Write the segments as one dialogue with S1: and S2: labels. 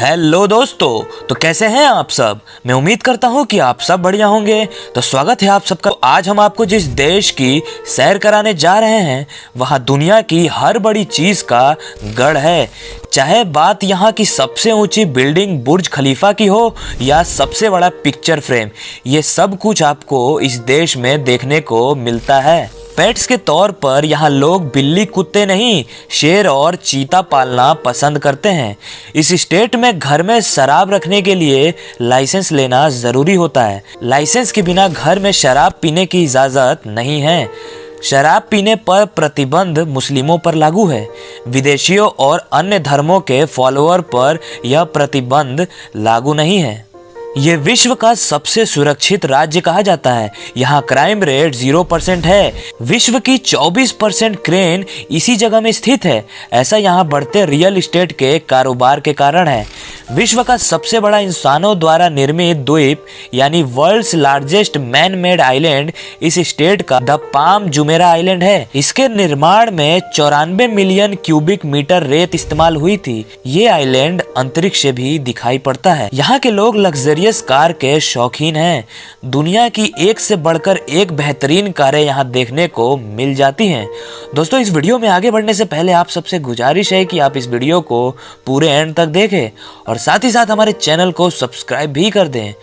S1: Hello दोस्तों, तो कैसे हैं आप सब। मैं उम्मीद करता हूं कि आप सब बढ़िया होंगे। तो स्वागत है आप सबका। आज हम आपको जिस देश की सैर कराने जा रहे हैं वह दुनिया की हर बड़ी चीज का गढ़ है। चाहे बात यहाँ की सबसे ऊंची बिल्डिंग बुर्ज खलीफा की हो या सबसे बड़ा पिक्चर फ्रेम, ये सब कुछ आपको इस देश में देखने को मिलता है। पेट्स के तौर पर यहाँ लोग बिल्ली कुत्ते नहीं, शेर और चीता पालना पसंद करते हैं। इस स्टेट में घर में शराब रखने के लिए लाइसेंस लेना ज़रूरी होता है। लाइसेंस के बिना घर में शराब पीने की इजाज़त नहीं है। शराब पीने पर प्रतिबंध मुस्लिमों पर लागू है। विदेशियों और अन्य धर्मों के फॉलोअर पर यह प्रतिबंध लागू नहीं है। ये विश्व का सबसे सुरक्षित राज्य कहा जाता है। यहाँ क्राइम रेट 0% है। विश्व की 24% क्रेन इसी जगह में स्थित है। ऐसा यहाँ बढ़ते रियल एस्टेट के कारोबार के कारण है। विश्व का सबसे बड़ा इंसानों द्वारा निर्मित द्वीप यानी world's largest man made island इस स्टेट का द पाम जुमेरा आइलैंड है। इसके निर्माण में 94 मिलियन क्यूबिक मीटर रेत इस्तेमाल हुई थी। ये आइलैंड अंतरिक्ष से भी दिखाई पड़ता है। यहाँ के लोग लग्जरियस कार के शौकीन हैं। दुनिया की एक से बढ़कर एक बेहतरीन कारें यहाँ देखने को मिल जाती हैं। दोस्तों, इस वीडियो में आगे बढ़ने से पहले आप सबसे गुजारिश है कि आप इस वीडियो को पूरे एंड तक देखें और साथ ही साथ हमारे चैनल को सब्सक्राइब भी कर दें।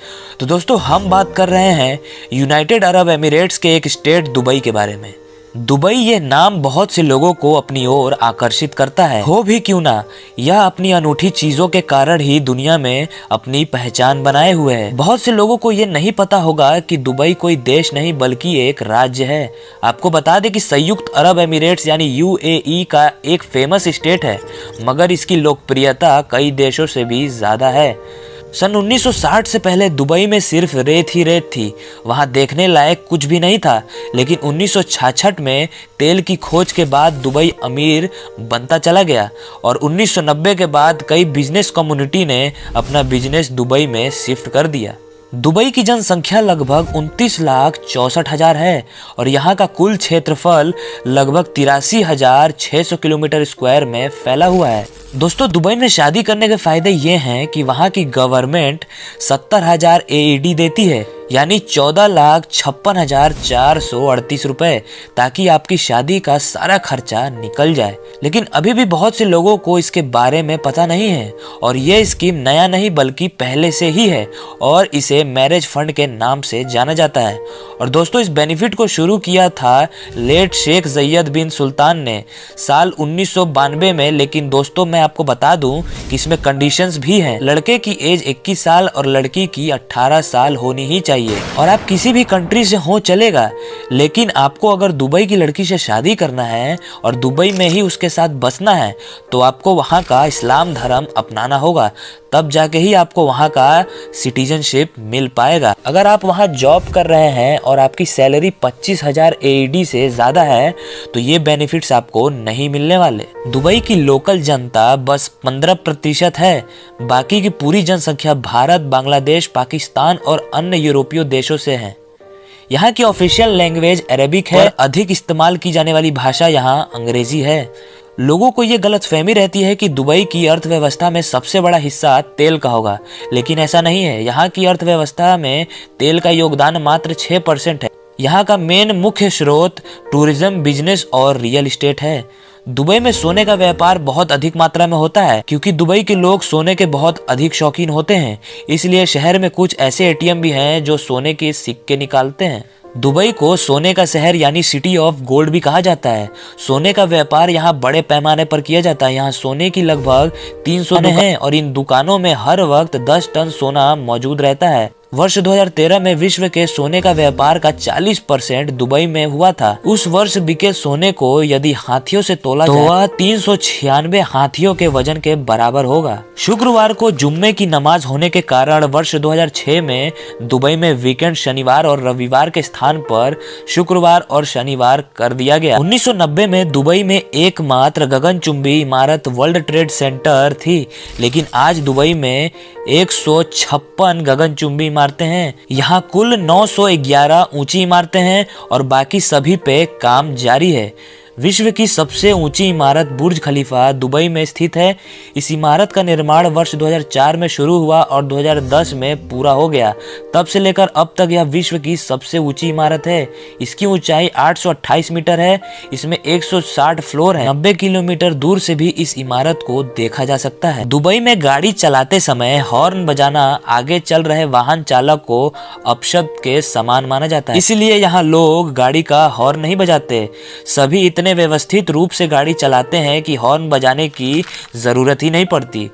S1: तो दोस्तों, हम बात कर रहे हैं यूनाइटेड अरब एमिरेट्स के एक स्टेट दुबई के बारे में। दुबई ये नाम बहुत से लोगों को अपनी ओर आकर्षित करता है। हो भी क्यों ना, यह अपनी अनूठी चीजों के कारण ही दुनिया में अपनी पहचान बनाए हुए है। बहुत से लोगों को ये नहीं पता होगा कि दुबई कोई देश नहीं बल्कि एक राज्य है। आपको बता दें कि संयुक्त अरब एमिरेट्स यानी UAE का एक फेमस स्टेट है, मगर इसकी लोकप्रियता कई देशों से भी ज्यादा है। सन 1960 से पहले दुबई में सिर्फ रेत ही रेत थी। वहां देखने लायक कुछ भी नहीं था। लेकिन 1966 में तेल की खोज के बाद दुबई अमीर बनता चला गया और 1990 के बाद कई बिजनेस कम्युनिटी ने अपना बिजनेस दुबई में शिफ्ट कर दिया। दुबई की जनसंख्या लगभग 29,64,000 है और यहाँ का कुल क्षेत्रफल लगभग 83,600 किलोमीटर स्क्वायर में फैला हुआ है। दोस्तों, दुबई में शादी करने के फायदे ये हैं कि वहाँ की गवर्नमेंट 70,000 AED देती है, यानी 14,56,438 रुपए, ताकि आपकी शादी का सारा खर्चा निकल जाए। लेकिन अभी भी बहुत से लोगों को इसके बारे में पता नहीं है और ये स्कीम नया नहीं बल्कि पहले से ही है और इसे मैरिज फंड के नाम से जाना जाता है। और दोस्तों, इस बेनिफिट को शुरू किया था लेट शेख जयद बिन सुल्तान ने साल 1992 में। लेकिन दोस्तों, मैं आपको बता दूं कि इसमें कंडीशंस भी हैं। लड़के की एज 21 साल और लड़की की 18 साल होनी ही चाहिए। और आप किसी भी कंट्री से हो चलेगा, लेकिन आपको अगर दुबई की लड़की से शादी करना है और दुबई में ही उसके साथ बसना है तो आपको वहाँ का इस्लाम धर्म अपनाना होगा। तब जाके ही आपको वहाँ का सिटीजनशिप मिल पाएगा। अगर आप वहाँ जॉब कर रहे हैं और आपकी सैलरी 25,000 AED से ज़्यादा है तो ये बेनिफिट्स आपको नहीं मिलने वाले। दुबई की लोकल जनता बस 15% है। बाकी की पूरी जनसंख्या भारत, बांग्लादेश, पाकिस्तान और अन्य यूरोपीय देशों से है। यहाँ की ऑफिशियल लैंग्वेज अरबिक है। अधिक इस्तेमाल की जाने वाली भाषा यहाँ अंग्रेजी है। लोगों को ये गलतफहमी रहती है कि दुबई की अर्थव्यवस्था में सबसे बड़ा हिस्सा तेल का होगा, लेकिन ऐसा नहीं है। यहाँ की अर्थव्यवस्था में तेल का योगदान मात्र 6% है। यहाँ का मेन मुख्य स्रोत टूरिज्म, बिजनेस और रियल एस्टेट है। दुबई में सोने का व्यापार बहुत अधिक मात्रा में होता है क्योंकि दुबई के लोग सोने के बहुत अधिक शौकीन होते हैं। इसलिए शहर में कुछ ऐसे ATM भी हैं जो सोने के सिक्के निकालते हैं। दुबई को सोने का शहर यानी सिटी ऑफ गोल्ड भी कहा जाता है। सोने का व्यापार यहाँ बड़े पैमाने पर किया जाता है। यहाँ सोने की लगभग 300 दुकानें हैं और इन दुकानों में हर वक्त 10 टन सोना मौजूद रहता है। वर्ष 2013 में विश्व के सोने का व्यापार का 40% दुबई में हुआ था। उस वर्ष बिके सोने को यदि हाथियों से तोला तो वह 396 हाथियों के वजन के बराबर होगा। शुक्रवार को जुम्मे की नमाज होने के कारण वर्ष 2006 में दुबई में वीकेंड शनिवार और रविवार के स्थान पर शुक्रवार और शनिवार कर दिया गया। 1990 में दुबई में एकमात्र गगनचुंबी इमारत वर्ल्ड ट्रेड सेंटर थी, लेकिन आज दुबई में 156 गगनचुंबी इमारतें हैं। यहाँ कुल 911 ऊंची इमारतें हैं और बाकी सभी पे काम जारी है। विश्व की सबसे ऊंची इमारत बुर्ज खलीफा दुबई में स्थित है। इस इमारत का निर्माण वर्ष 2004 में शुरू हुआ और 2010 में पूरा हो गया। तब से लेकर अब तक यह विश्व की सबसे ऊंची इमारत है। इसकी ऊंचाई 828 मीटर है। इसमें 160 फ्लोर है। 90 किलोमीटर दूर से भी इस इमारत को देखा जा सकता है। दुबई में गाड़ी चलाते समय हॉर्न बजाना आगे चल रहे वाहन चालक को अपशब्द के समान माना जाता है। इसलिए यहाँ लोग गाड़ी का हॉर्न नहीं बजाते। सभी इतने व्यवस्थित रूप से गाड़ी चलाते हैं कि हॉर्न बजाने की जरूरत ही नहीं पड़ती।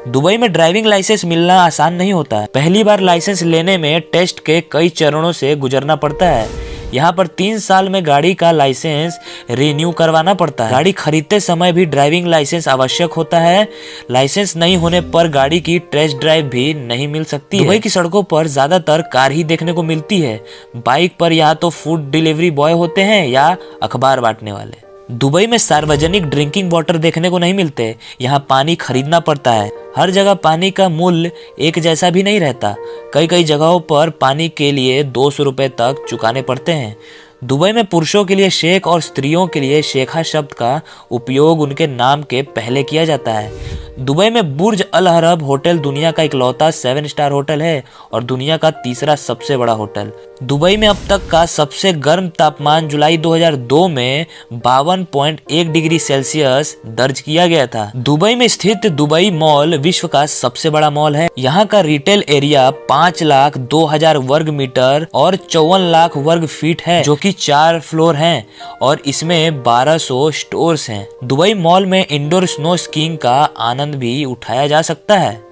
S1: दुबई में ड्राइविंग लाइसेंस मिलना आसान नहीं होता है। पहली बार लाइसेंस लेने में टेस्ट के कई चरणों से गुजरना पड़ता है। यहाँ पर 3 साल में गाड़ी का लाइसेंस रिन्यू करवाना पड़ता है। गाड़ी खरीदते समय भी ड्राइविंग लाइसेंस आवश्यक होता है। लाइसेंस नहीं होने पर गाड़ी की टेस्ट ड्राइव भी नहीं मिल सकती है। दुबई की सड़कों पर ज्यादातर कार ही देखने को मिलती है। बाइक पर या तो फूड डिलीवरी बॉय होते हैं या अखबार बांटने वाले। दुबई में सार्वजनिक ड्रिंकिंग वाटर देखने को नहीं मिलते। यहाँ पानी खरीदना पड़ता है। हर जगह पानी का मूल्य एक जैसा भी नहीं रहता। कई जगहों पर पानी के लिए 200 रुपए तक चुकाने पड़ते हैं। दुबई में पुरुषों के लिए शेख और स्त्रियों के लिए शेखा शब्द का उपयोग उनके नाम के पहले किया जाता है। दुबई में बुर्ज अल अरब होटल दुनिया का इकलौता 7 स्टार होटल है और दुनिया का तीसरा सबसे बड़ा होटल। दुबई में अब तक का सबसे गर्म तापमान जुलाई 2002 में 52.1 डिग्री सेल्सियस दर्ज किया गया था। दुबई में स्थित दुबई मॉल विश्व का सबसे बड़ा मॉल है। यहाँ का रिटेल एरिया 5,02,000 वर्ग मीटर और 54 लाख वर्ग फीट है, जो कि 4 फ्लोर हैं और इसमें 1200 स्टोर्स हैं। दुबई मॉल में इंडोर स्नो स्कीइंग का आनंद भी उठाया जा सकता है।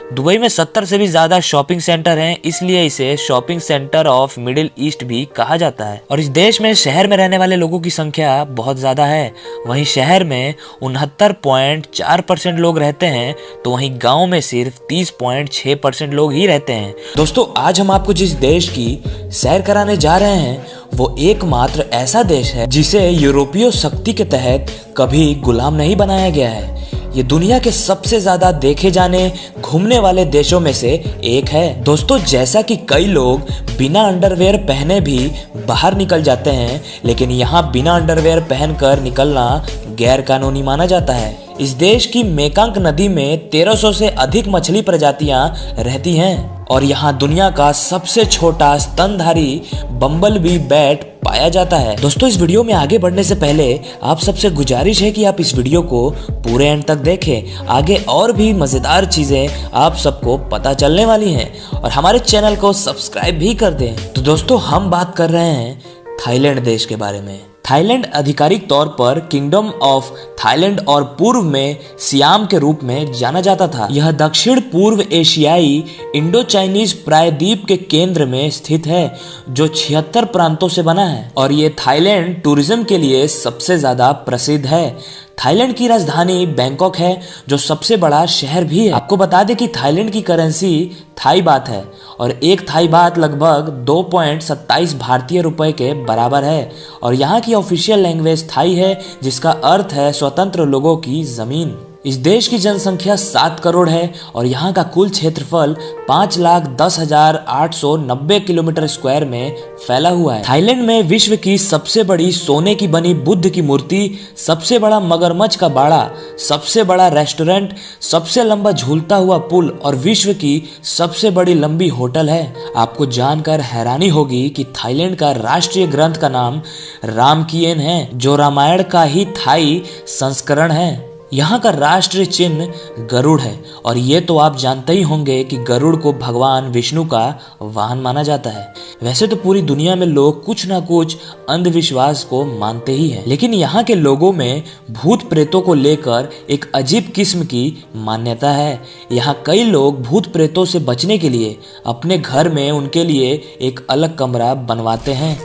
S1: दुबई में 70 से भी ज्यादा शॉपिंग सेंटर हैं, इसलिए इसे shopping centre of middle east भी कहा जाता है। और इस देश में शहर में रहने वाले लोगों की संख्या बहुत ज्यादा है। वहीं शहर में 69.4% लोग रहते हैं, तो वहीं गांव में सिर्फ 30.6% लोग ही रहते हैं। दोस्तों, आज हम आपको जिस देश की सैर कराने जा रहे हैं वो एकमात्र ऐसा देश है जिसे यूरोपीय शक्ति के तहत कभी गुलाम नहीं बनाया गया है। ये दुनिया के सबसे ज्यादा देखे जाने घूमने वाले देशों में से एक है। दोस्तों, जैसा कि कई लोग बिना अंडरवेयर पहने भी बाहर निकल जाते हैं, लेकिन यहाँ बिना अंडरवेयर पहनकर निकलना गैर कानूनी माना जाता है। इस देश की मेकांग नदी में 1300 से अधिक मछली प्रजातियां रहती हैं और यहाँ दुनिया का सबसे छोटा स्तनधारी बम्बलबी बैट पाया जाता है। दोस्तों, इस वीडियो में आगे बढ़ने से पहले आप सबसे गुजारिश है कि आप इस वीडियो को पूरे एंड तक देखें। आगे और भी मजेदार चीजें आप सबको पता चलने वाली हैं और हमारे चैनल को सब्सक्राइब भी कर दें। तो दोस्तों, हम बात कर रहे हैं थाईलैंड देश के बारे में। थाईलैंड आधिकारिक तौर पर किंगडम ऑफ थाईलैंड और पूर्व में सियाम के रूप में जाना जाता था। यह दक्षिण पूर्व एशियाई इंडो चाइनीज प्रायद्वीप के केंद्र में स्थित है, जो 76 प्रांतों से बना है और ये थाईलैंड टूरिज्म के लिए सबसे ज्यादा प्रसिद्ध है। थाईलैंड की राजधानी बैंकॉक है, जो सबसे बड़ा शहर भी है। आपको बता दें कि थाईलैंड की करेंसी थाई बात है और एक थाई बात लगभग 2.27 भारतीय रुपए के बराबर है और यहाँ की ऑफिशियल लैंग्वेज थाई है, जिसका अर्थ है स्वतंत्र लोगों की जमीन। इस देश की जनसंख्या 7 करोड़ है और यहाँ का कुल क्षेत्रफल 5,10,890 किलोमीटर स्क्वायर में फैला हुआ है। थाईलैंड में विश्व की सबसे बड़ी सोने की बनी बुद्ध की मूर्ति, सबसे बड़ा मगरमच्छ का बाड़ा, सबसे बड़ा रेस्टोरेंट, सबसे लंबा झूलता हुआ पुल और विश्व की सबसे बड़ी लंबी होटल है। आपको जानकर हैरानी होगी कि थाईलैंड का राष्ट्रीय ग्रंथ का नाम रामकियन है, जो रामायण का ही थाई संस्करण है। यहाँ का राष्ट्रीय चिन्ह गरुड़ है और ये तो आप जानते ही होंगे कि गरुड़ को भगवान विष्णु का वाहन माना जाता है। वैसे तो पूरी दुनिया में लोग कुछ ना कुछ अंधविश्वास को मानते ही हैं, लेकिन यहाँ के लोगों में भूत प्रेतों को लेकर एक अजीब किस्म की मान्यता है। यहाँ कई लोग भूत प्रेतों से बचने के लिए अपने घर में उनके लिए एक अलग कमरा बनवाते हैं।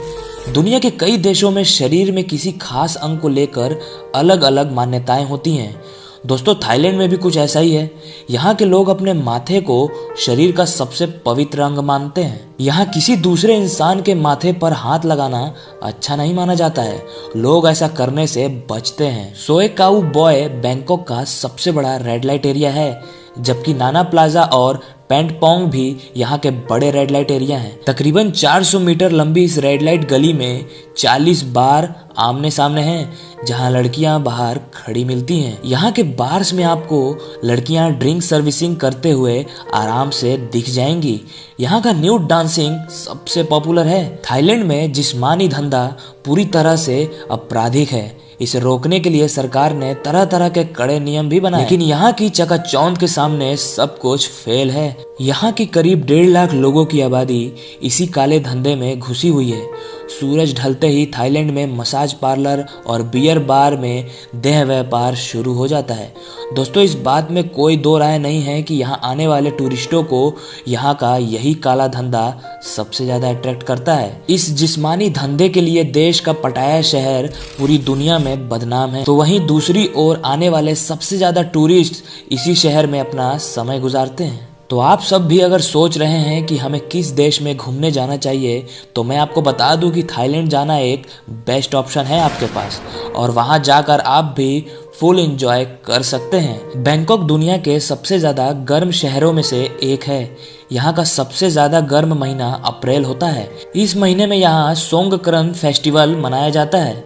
S1: दुनिया के कई देशों में शरीर में किसी खास अंग को लेकर अलग अलग मान्यताएं होती हैं। दोस्तों, थाईलैंड में भी कुछ ऐसा ही है। यहाँ के लोग अपने माथे को शरीर का सबसे पवित्र अंग मानते हैं। यहाँ किसी दूसरे इंसान के माथे पर हाथ लगाना अच्छा नहीं माना जाता है। लोग ऐसा करने से बचते हैं। सोए काऊ बॉय बैंकॉक का सबसे बड़ा रेड लाइट एरिया है, जबकि नाना प्लाजा और पेंटपोंग भी यहाँ के बड़े रेड लाइट एरिया हैं। तकरीबन 400 मीटर लंबी इस रेड लाइट गली में 40 बार आमने सामने हैं जहां लड़कियां बाहर खड़ी मिलती हैं। यहाँ के बार्स में आपको लड़कियां ड्रिंक सर्विसिंग करते हुए आराम से दिख जाएंगी। यहाँ का न्यूड डांसिंग सबसे पॉपुलर है। थाईलैंड में जिस्मानी धंधा पूरी तरह से आपराधिक है। इसे रोकने के लिए सरकार ने तरह तरह के कड़े नियम भी बनाए, लेकिन यहाँ की चकाचौंध के सामने सब कुछ फेल है। यहाँ की करीब 1.5 लाख लोगों की आबादी इसी काले धंधे में घुसी हुई है। सूरज ढलते ही थाईलैंड में मसाज पार्लर और बियर बार में देह व्यापार शुरू हो जाता है। दोस्तों, इस बात में कोई दो राय नहीं है कि यहाँ आने वाले टूरिस्टों को यहाँ का यही काला धंधा सबसे ज्यादा अट्रैक्ट करता है। इस जिस्मानी धंधे के लिए देश का पटाया शहर पूरी दुनिया में बदनाम है, तो वहीं दूसरी ओर आने वाले सबसे ज्यादा टूरिस्ट इसी शहर में अपना समय गुजारते हैं। तो आप सब भी अगर सोच रहे हैं कि हमें किस देश में घूमने जाना चाहिए, तो मैं आपको बता दूं कि थाईलैंड जाना एक बेस्ट ऑप्शन है आपके पास, और वहां जाकर आप भी फुल एंजॉय कर सकते हैं। बैंकॉक दुनिया के सबसे ज़्यादा गर्म शहरों में से एक है। यहाँ का सबसे ज़्यादा गर्म महीना अप्रैल होता है। इस महीने में यहाँ सोंगक्रन फेस्टिवल मनाया जाता है,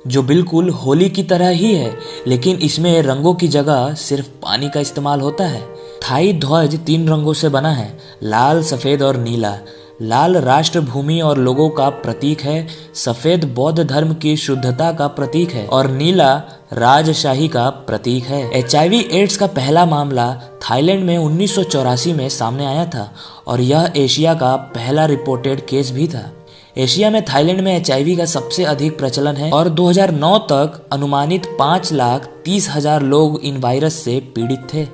S1: जो बिल्कुल होली की तरह ही है, लेकिन इसमें रंगों की जगह सिर्फ पानी का इस्तेमाल होता है। थाई ध्वज 3 रंगों से बना है, लाल, सफेद और नीला। लाल राष्ट्र भूमि और लोगों का प्रतीक है, सफेद बौद्ध धर्म की शुद्धता का प्रतीक है और नीला राजशाही का प्रतीक है। HIV एड्स का पहला मामला थाईलैंड में 1984 में सामने आया था और यह एशिया का पहला रिपोर्टेड केस भी था। एशिया में थाईलैंड में HIV का सबसे अधिक प्रचलन है और 2009 तक अनुमानित 5,30,000 लोग इन वायरस से पीड़ित थे।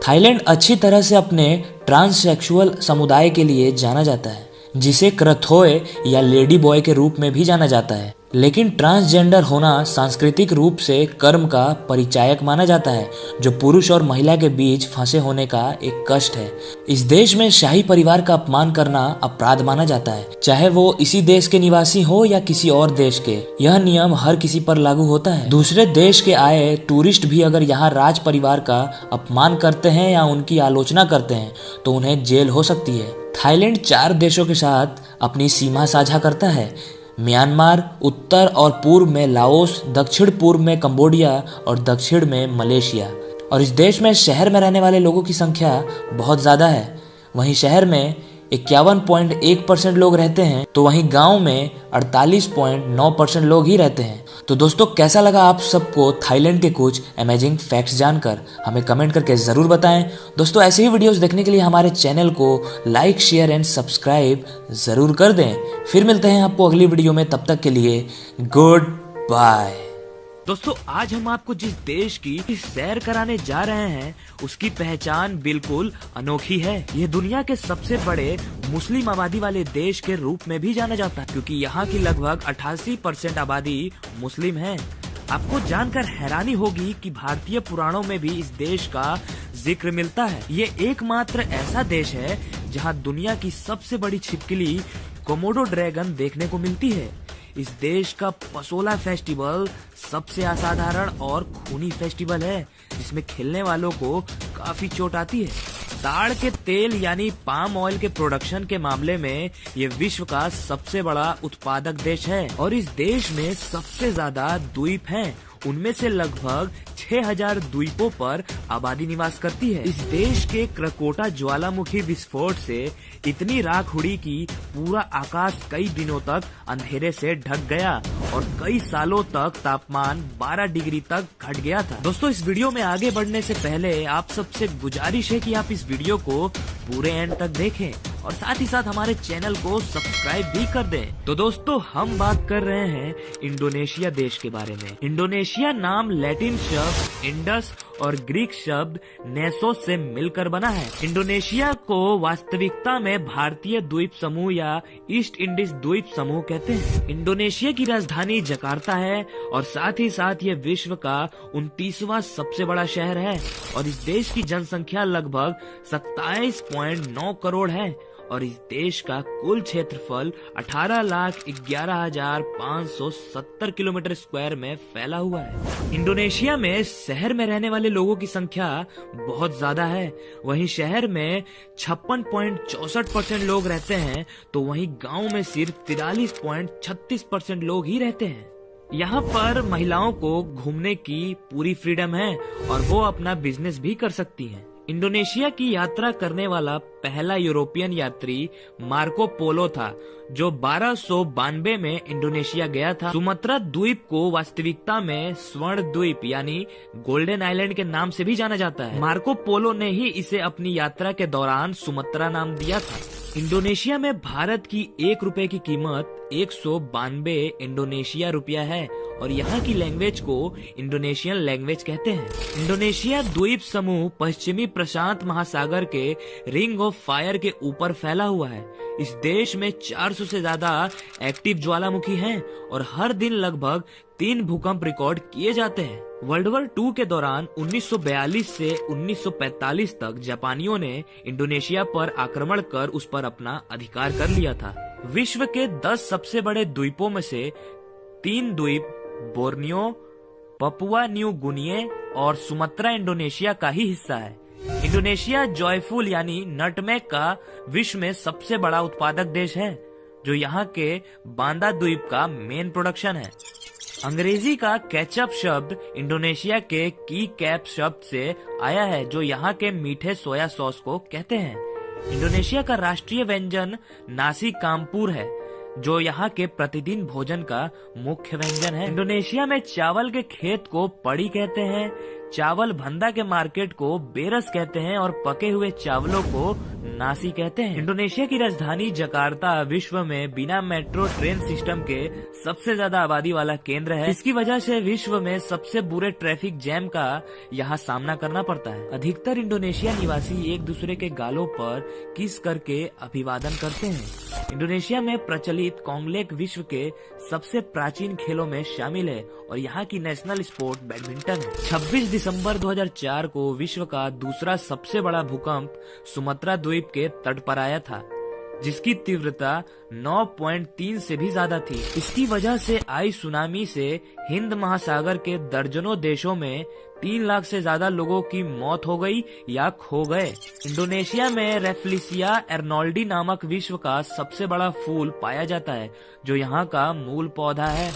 S1: थाईलैंड अच्छी तरह से अपने ट्रांससेक्सुअल समुदाय के लिए जाना जाता है, जिसे क्रथोए या लेडी बॉय के रूप में भी जाना जाता है। लेकिन ट्रांसजेंडर होना सांस्कृतिक रूप से कर्म का परिचायक माना जाता है, जो पुरुष और महिला के बीच फंसे होने का एक कष्ट है। इस देश में शाही परिवार का अपमान करना अपराध माना जाता है, चाहे वो इसी देश के निवासी हो या किसी और देश के। यह नियम हर किसी पर लागू होता है। दूसरे देश के आए टूरिस्ट भी अगर यहाँ राज परिवार का अपमान करते हैं या उनकी आलोचना करते हैं तो उन्हें जेल हो सकती है। थाईलैंड 4 देशों के साथ अपनी सीमा साझा करता है, म्यांमार, उत्तर और पूर्व में लाओस, दक्षिण पूर्व में कंबोडिया और दक्षिण में मलेशिया। और इस देश में शहर में रहने वाले लोगों की संख्या बहुत ज़्यादा है। वहीं शहर में 51.1% लोग रहते हैं, तो वहीं गांव में 48.9% लोग ही रहते हैं। तो दोस्तों, कैसा लगा आप सबको थाईलैंड के कुछ अमेजिंग फैक्ट्स जानकर? हमें कमेंट करके ज़रूर बताएं। दोस्तों, ऐसे ही वीडियोस देखने के लिए हमारे चैनल को लाइक, शेयर एंड सब्सक्राइब ज़रूर कर दें। फिर मिलते हैं आपको अगली वीडियो में, तब तक के लिए गुड बाय। दोस्तों, आज हम आपको जिस देश की सैर कराने जा रहे हैं उसकी पहचान बिल्कुल अनोखी है। ये दुनिया के सबसे बड़े मुस्लिम आबादी वाले देश के रूप में भी जाना जाता है, क्योंकि यहाँ की लगभग 88% आबादी मुस्लिम है। आपको जानकर हैरानी होगी कि भारतीय पुराणों में भी इस देश का जिक्र मिलता है। ये एकमात्र ऐसा देश है जहाँ दुनिया की सबसे बड़ी छिपकली कोमोडो ड्रैगन देखने को मिलती है। इस देश का पसोला फेस्टिवल सबसे असाधारण और खूनी फेस्टिवल है, जिसमें खेलने वालों को काफी चोट आती है। ताड़ के तेल यानी पाम ऑयल के प्रोडक्शन के मामले में ये विश्व का सबसे बड़ा उत्पादक देश है और इस देश में सबसे ज्यादा द्वीप हैं। उनमें से लगभग 6000 द्वीपों पर आबादी निवास करती है। इस देश के क्रकोटा ज्वालामुखी विस्फोट से इतनी राख उड़ी कि पूरा आकाश कई दिनों तक अंधेरे से ढक गया और कई सालों तक तापमान 12 डिग्री तक घट गया था। दोस्तों, इस वीडियो में आगे बढ़ने से पहले आप सबसे गुजारिश है कि आप इस वीडियो को पूरे एंड तक देखें और साथ ही साथ हमारे चैनल को सब्सक्राइब भी कर दें। तो दोस्तों, हम बात कर रहे हैं इंडोनेशिया देश के बारे में। इंडोनेशिया नाम लैटिन शब्द इंडस और ग्रीक शब्द नेसोस से मिलकर बना है। इंडोनेशिया को वास्तविकता में भारतीय द्वीप समूह या ईस्ट इंडीज द्वीप समूह कहते हैं। इंडोनेशिया की राजधानी जकार्ता है और साथ ही साथ ये विश्व का 29वां सबसे बड़ा शहर है और इस देश की जनसंख्या लगभग 27.9 करोड़ है और इस देश का कुल क्षेत्रफल 18,11,570 किलोमीटर स्क्वायर में फैला हुआ है। इंडोनेशिया में शहर में रहने वाले लोगों की संख्या बहुत ज्यादा है। वहीं शहर में 56.64% लोग रहते हैं, तो वहीं गांव में सिर्फ 43.36% लोग ही रहते हैं। यहाँ पर महिलाओं को घूमने की पूरी फ्रीडम है और वो अपना बिजनेस भी कर सकती हैं। इंडोनेशिया की यात्रा करने वाला पहला यूरोपियन यात्री मार्को पोलो था, जो 1292 में इंडोनेशिया गया था। सुमात्रा द्वीप को वास्तविकता में स्वर्ण द्वीप यानी गोल्डन आइलैंड के नाम से भी जाना जाता है। मार्को पोलो ने ही इसे अपनी यात्रा के दौरान सुमात्रा नाम दिया था। इंडोनेशिया में भारत की 1 रुपए की कीमत 192 इंडोनेशिया रुपया है और यहाँ की लैंग्वेज को इंडोनेशियन लैंग्वेज कहते हैं। इंडोनेशिया द्वीप समूह पश्चिमी प्रशांत महासागर के रिंग ऑफ फायर के ऊपर फैला हुआ है। इस देश में 400 से ज्यादा एक्टिव ज्वालामुखी हैं और हर दिन लगभग 3 भूकंप रिकॉर्ड किए जाते हैं। वर्ल्ड वॉर 2 के दौरान 1942 से 1945 तक जापानियों ने इंडोनेशिया पर आक्रमण कर उस पर अपना अधिकार कर लिया था। विश्व के 10 सबसे बड़े द्वीपों में से 3 द्वीप बोर्नियो, पपुआ न्यू गुनिये और सुमात्रा इंडोनेशिया का ही हिस्सा है। इंडोनेशिया जॉयफुल यानी नटमेग का विश्व में सबसे बड़ा उत्पादक देश है, जो यहाँ के बांदा द्वीप का मेन प्रोडक्शन है। अंग्रेजी का केचप शब्द इंडोनेशिया के की कैप शब्द से आया है, जो यहाँ के मीठे सोया सॉस को कहते हैं। इंडोनेशिया का राष्ट्रीय व्यंजन नासी काम्पुर है, जो यहाँ के प्रतिदिन भोजन का मुख्य व्यंजन है। इंडोनेशिया में चावल के खेत को पड़ी कहते हैं, चावल भंदा के मार्केट को बेरस कहते हैं और पके हुए चावलों को नासी कहते हैं। इंडोनेशिया की राजधानी जकार्ता विश्व में बिना मेट्रो ट्रेन सिस्टम के सबसे ज्यादा आबादी वाला केंद्र है। इसकी वजह से विश्व में सबसे बुरे ट्रैफिक जैम का यहाँ सामना करना पड़ता है। अधिकतर इंडोनेशिया निवासी एक दूसरे के गालों पर किस करके अभिवादन करते हैं। इंडोनेशिया में प्रचलित कोंगलेक विश्व के सबसे प्राचीन खेलों में शामिल है और यहाँ की नेशनल स्पोर्ट बैडमिंटन है। 26 दिसंबर 2004 को विश्व का दूसरा सबसे बड़ा भूकंप सुमात्रा द्वीप के तट पर आया था, जिसकी तीव्रता 9.3 से भी ज्यादा थी। इसकी वजह से आई सुनामी से हिंद महासागर के दर्जनों देशों में 3 लाख से ज्यादा लोगों की मौत हो गई या खो गए। इंडोनेशिया में रेफ्लिसिया एर्नोल्डी नामक विश्व का सबसे बड़ा फूल पाया जाता है, जो यहाँ का मूल पौधा है।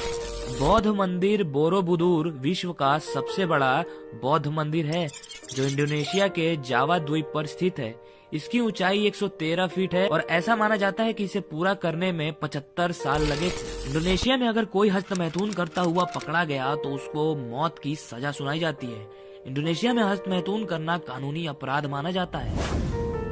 S1: बौद्ध मंदिर बोरोबुदुर विश्व का सबसे बड़ा बौद्ध मंदिर है, जो इंडोनेशिया के जावा द्वीप पर स्थित है। इसकी ऊंचाई 113 फीट है और ऐसा माना जाता है कि इसे पूरा करने में 75 साल लगे थे। इंडोनेशिया में अगर कोई हस्तमैथुन करता हुआ पकड़ा गया तो उसको मौत की सजा सुनाई जाती है। इंडोनेशिया में हस्तमैथुन करना कानूनी अपराध माना जाता है।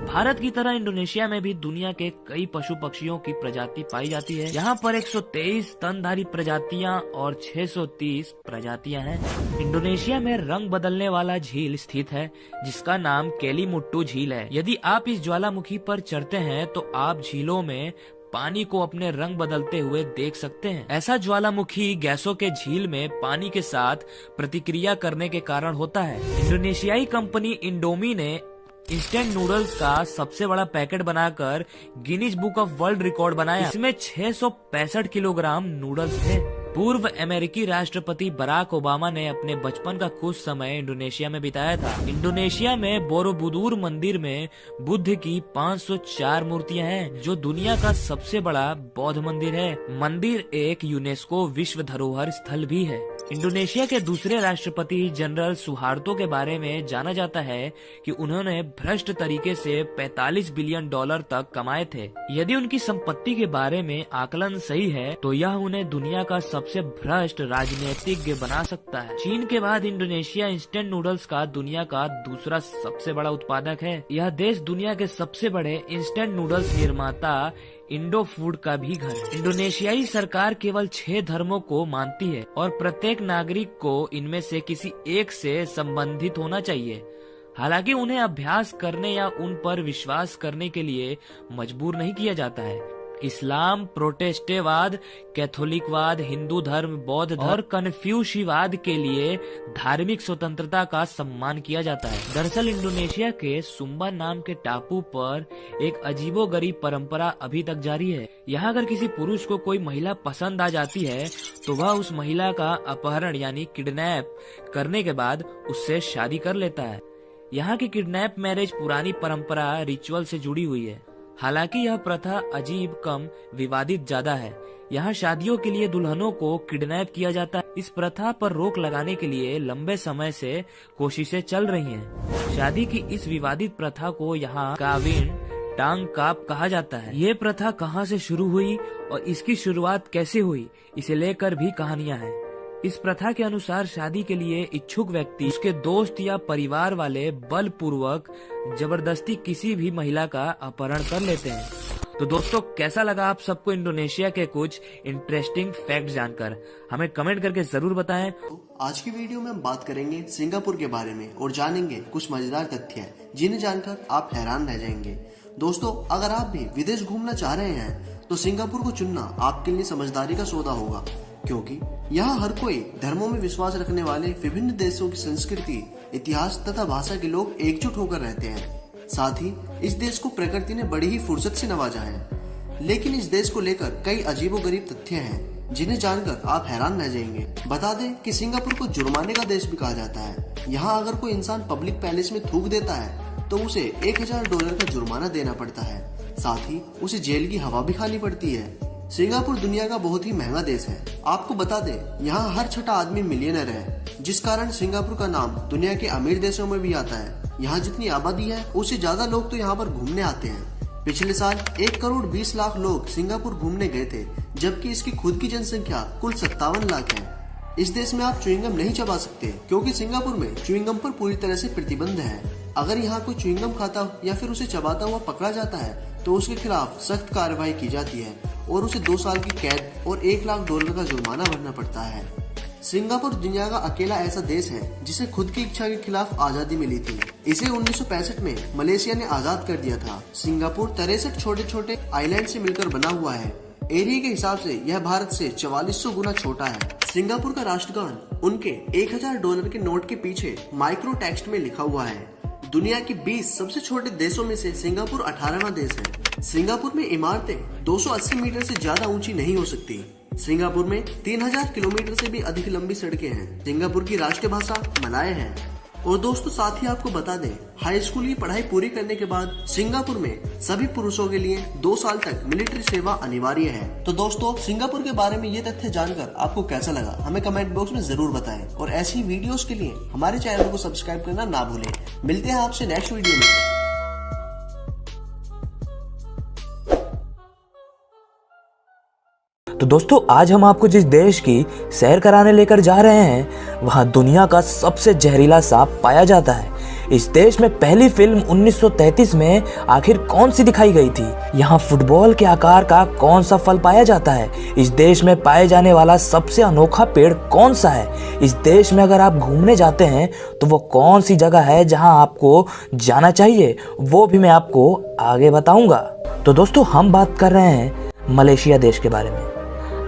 S1: भारत की तरह इंडोनेशिया में भी दुनिया के कई पशु पक्षियों की प्रजाति पाई जाती है। यहाँ पर 123 स्तनधारी प्रजातियाँ और 630 प्रजातियाँ हैं। इंडोनेशिया में रंग बदलने वाला झील स्थित है, जिसका नाम केलीमुट्टू झील है। यदि आप इस ज्वालामुखी पर चढ़ते हैं तो आप झीलों में पानी को अपने रंग बदलते हुए देख सकते हैं। ऐसा ज्वालामुखी गैसों के झील में पानी के साथ प्रतिक्रिया करने के कारण होता है। इंडोनेशियाई कंपनी इंडोमी ने इंस्टेंट नूडल्स का सबसे बड़ा पैकेट बनाकर Guinness book of world record बनाया। इसमें 665 किलोग्राम नूडल्स थे। पूर्व अमेरिकी राष्ट्रपति बराक ओबामा ने अपने बचपन का कुछ समय इंडोनेशिया में बिताया था। इंडोनेशिया में बोरोबुदुर मंदिर में बुद्ध की 504 मूर्तियां हैं, जो दुनिया का सबसे बड़ा बौद्ध मंदिर है। मंदिर एक यूनेस्को विश्व धरोहर स्थल भी है। इंडोनेशिया के दूसरे राष्ट्रपति जनरल सुहार्तो के बारे में जाना जाता है कि उन्होंने भ्रष्ट तरीके से 45 बिलियन डॉलर तक कमाए थे। यदि उनकी संपत्ति के बारे में आकलन सही है तो यह उन्हें दुनिया का सबसे भ्रष्ट राजनीतिज्ञ बना सकता है। चीन के बाद इंडोनेशिया इंस्टेंट नूडल्स का दुनिया का दूसरा सबसे बड़ा उत्पादक है। यह देश दुनिया के सबसे बड़े इंस्टेंट नूडल्स निर्माता इंडो फूड का भी घर है। इंडोनेशियाई सरकार केवल 6 धर्मों को मानती है और प्रत्येक नागरिक को इनमें से किसी एक से संबंधित होना चाहिए। हालांकि उन्हें अभ्यास करने या उन पर विश्वास करने के लिए मजबूर नहीं किया जाता है। इस्लाम, प्रोटेस्टेवाद, कैथोलिकवाद, हिंदू धर्म, बौद्ध धर्म और कन्फ्यूशिवाद के लिए धार्मिक स्वतंत्रता का सम्मान किया जाता है। दरअसल इंडोनेशिया के सुम्बा नाम के टापू पर एक अजीबोगरीब परंपरा अभी तक जारी है। यहाँ अगर किसी पुरुष को कोई महिला पसंद आ जाती है तो वह उस महिला का अपहरण यानी किडनैप करने के बाद उससे शादी कर लेता है। यहाँ की किडनैप मैरिज पुरानी परंपरा रिचुअल से जुड़ी हुई है। हालांकि यह प्रथा अजीब कम विवादित ज्यादा है। यहाँ शादियों के लिए दुल्हनों को किडनैप किया जाता है। इस प्रथा पर रोक लगाने के लिए लंबे समय से कोशिशें चल रही हैं। शादी की इस विवादित प्रथा को यहाँ काविन टांग काप कहा जाता है। ये प्रथा कहाँ से शुरू हुई और इसकी शुरुआत कैसे हुई, इसे लेकर भी कहानियां हैं। इस प्रथा के अनुसार शादी के लिए इच्छुक व्यक्ति उसके दोस्त या परिवार वाले बलपूर्वक जबरदस्ती किसी भी महिला का अपहरण कर लेते हैं। तो दोस्तों, कैसा लगा आप सबको इंडोनेशिया के कुछ इंटरेस्टिंग फैक्ट जानकर? हमें कमेंट करके जरूर बताएं।
S2: आज की वीडियो में हम बात करेंगे सिंगापुर के बारे में और जानेंगे कुछ मजेदार तथ्य जिन्हें जानकर आप हैरान रह जाएंगे। दोस्तों, अगर आप भी विदेश घूमना चाह रहे हैं तो सिंगापुर को चुनना आपके लिए समझदारी का सौदा होगा, क्योंकि यहाँ हर कोई धर्मों में विश्वास रखने वाले विभिन्न देशों की संस्कृति, इतिहास तथा भाषा के लोग एकजुट होकर रहते हैं। साथ ही इस देश को प्रकृति ने बड़ी ही फुर्सत से नवाजा है। लेकिन इस देश को लेकर कई अजीबोगरीब तथ्य हैं जिन्हें जानकर आप हैरान रह जाएंगे। बता दें कि सिंगापुर को जुर्माने का देश भी कहा जाता है। यहाँ अगर कोई इंसान पब्लिक पैलेस में थूक देता है तो उसे $1000 का जुर्माना देना पड़ता है। साथ ही उसे जेल की हवा भी खानी पड़ती है। सिंगापुर दुनिया का बहुत ही महंगा देश है। आपको बता दें, यहाँ हर छठा आदमी मिलियनर है, जिस कारण सिंगापुर का नाम दुनिया के अमीर देशों में भी आता है। यहाँ जितनी आबादी है उससे ज्यादा लोग तो यहाँ पर घूमने आते हैं। पिछले साल 1,20,00,000 लोग सिंगापुर घूमने गए थे, जबकि इसकी खुद की जनसंख्या कुल 57 लाख है। इस देश में आप च्युइंगम नहीं चबा सकते, क्योंकि सिंगापुर में च्युइंगम पर पूरी तरह से प्रतिबंध है। अगर यहाँ कोई च्युइंगम खाता या फिर उसे चबाता हुआ पकड़ा जाता है तो उसके खिलाफ सख्त कार्रवाई की जाती है और उसे 2 साल की कैद और $1,00,000 का जुर्माना भरना पड़ता है। सिंगापुर दुनिया का अकेला ऐसा देश है जिसे खुद की इच्छा के खिलाफ आजादी मिली थी। इसे 1965 में मलेशिया ने आजाद कर दिया था। सिंगापुर 63 छोटे छोटे आइलैंड से मिलकर बना हुआ है। एरिया के हिसाब से यह भारत से 4400 गुना छोटा है। सिंगापुर का राष्ट्रगान उनके $1000 के नोट के पीछे माइक्रो टेक्स्ट में लिखा हुआ है। दुनिया के 20 सबसे छोटे देशों में से सिंगापुर 18वां देश है। सिंगापुर में इमारतें 280 मीटर से ज्यादा ऊंची नहीं हो सकती। सिंगापुर में 3000 किलोमीटर से भी अधिक लंबी सड़कें हैं। सिंगापुर की राष्ट्रीय भाषा मलाय है। और दोस्तों, साथ ही आपको बता दें, हाई स्कूल की पढ़ाई पूरी करने के बाद सिंगापुर में सभी पुरुषों के लिए 2 साल तक मिलिट्री सेवा अनिवार्य है। तो दोस्तों, सिंगापुर के बारे में ये तथ्य जानकर आपको कैसा लगा, हमें कमेंट बॉक्स में जरूर बताएं। और ऐसी वीडियोस के लिए हमारे चैनल को सब्सक्राइब करना ना भूलें। मिलते हैं आपसे नेक्स्ट वीडियो में।
S1: तो दोस्तों, आज हम आपको जिस देश की सैर कराने लेकर जा रहे हैं वहाँ दुनिया का सबसे जहरीला सांप पाया जाता है। इस देश में पहली फिल्म 1933 में आखिर कौन सी दिखाई गई थी? यहाँ फुटबॉल के आकार का कौन सा फल पाया जाता है? इस देश में पाए जाने वाला सबसे अनोखा पेड़ कौन सा है? इस देश में अगर आप घूमने जाते हैं तो वो कौन सी जगह है जहाँ आपको जाना चाहिए, वो भी मैं आपको आगे बताऊंगा। तो दोस्तों, हम बात कर रहे हैं मलेशिया देश के बारे में।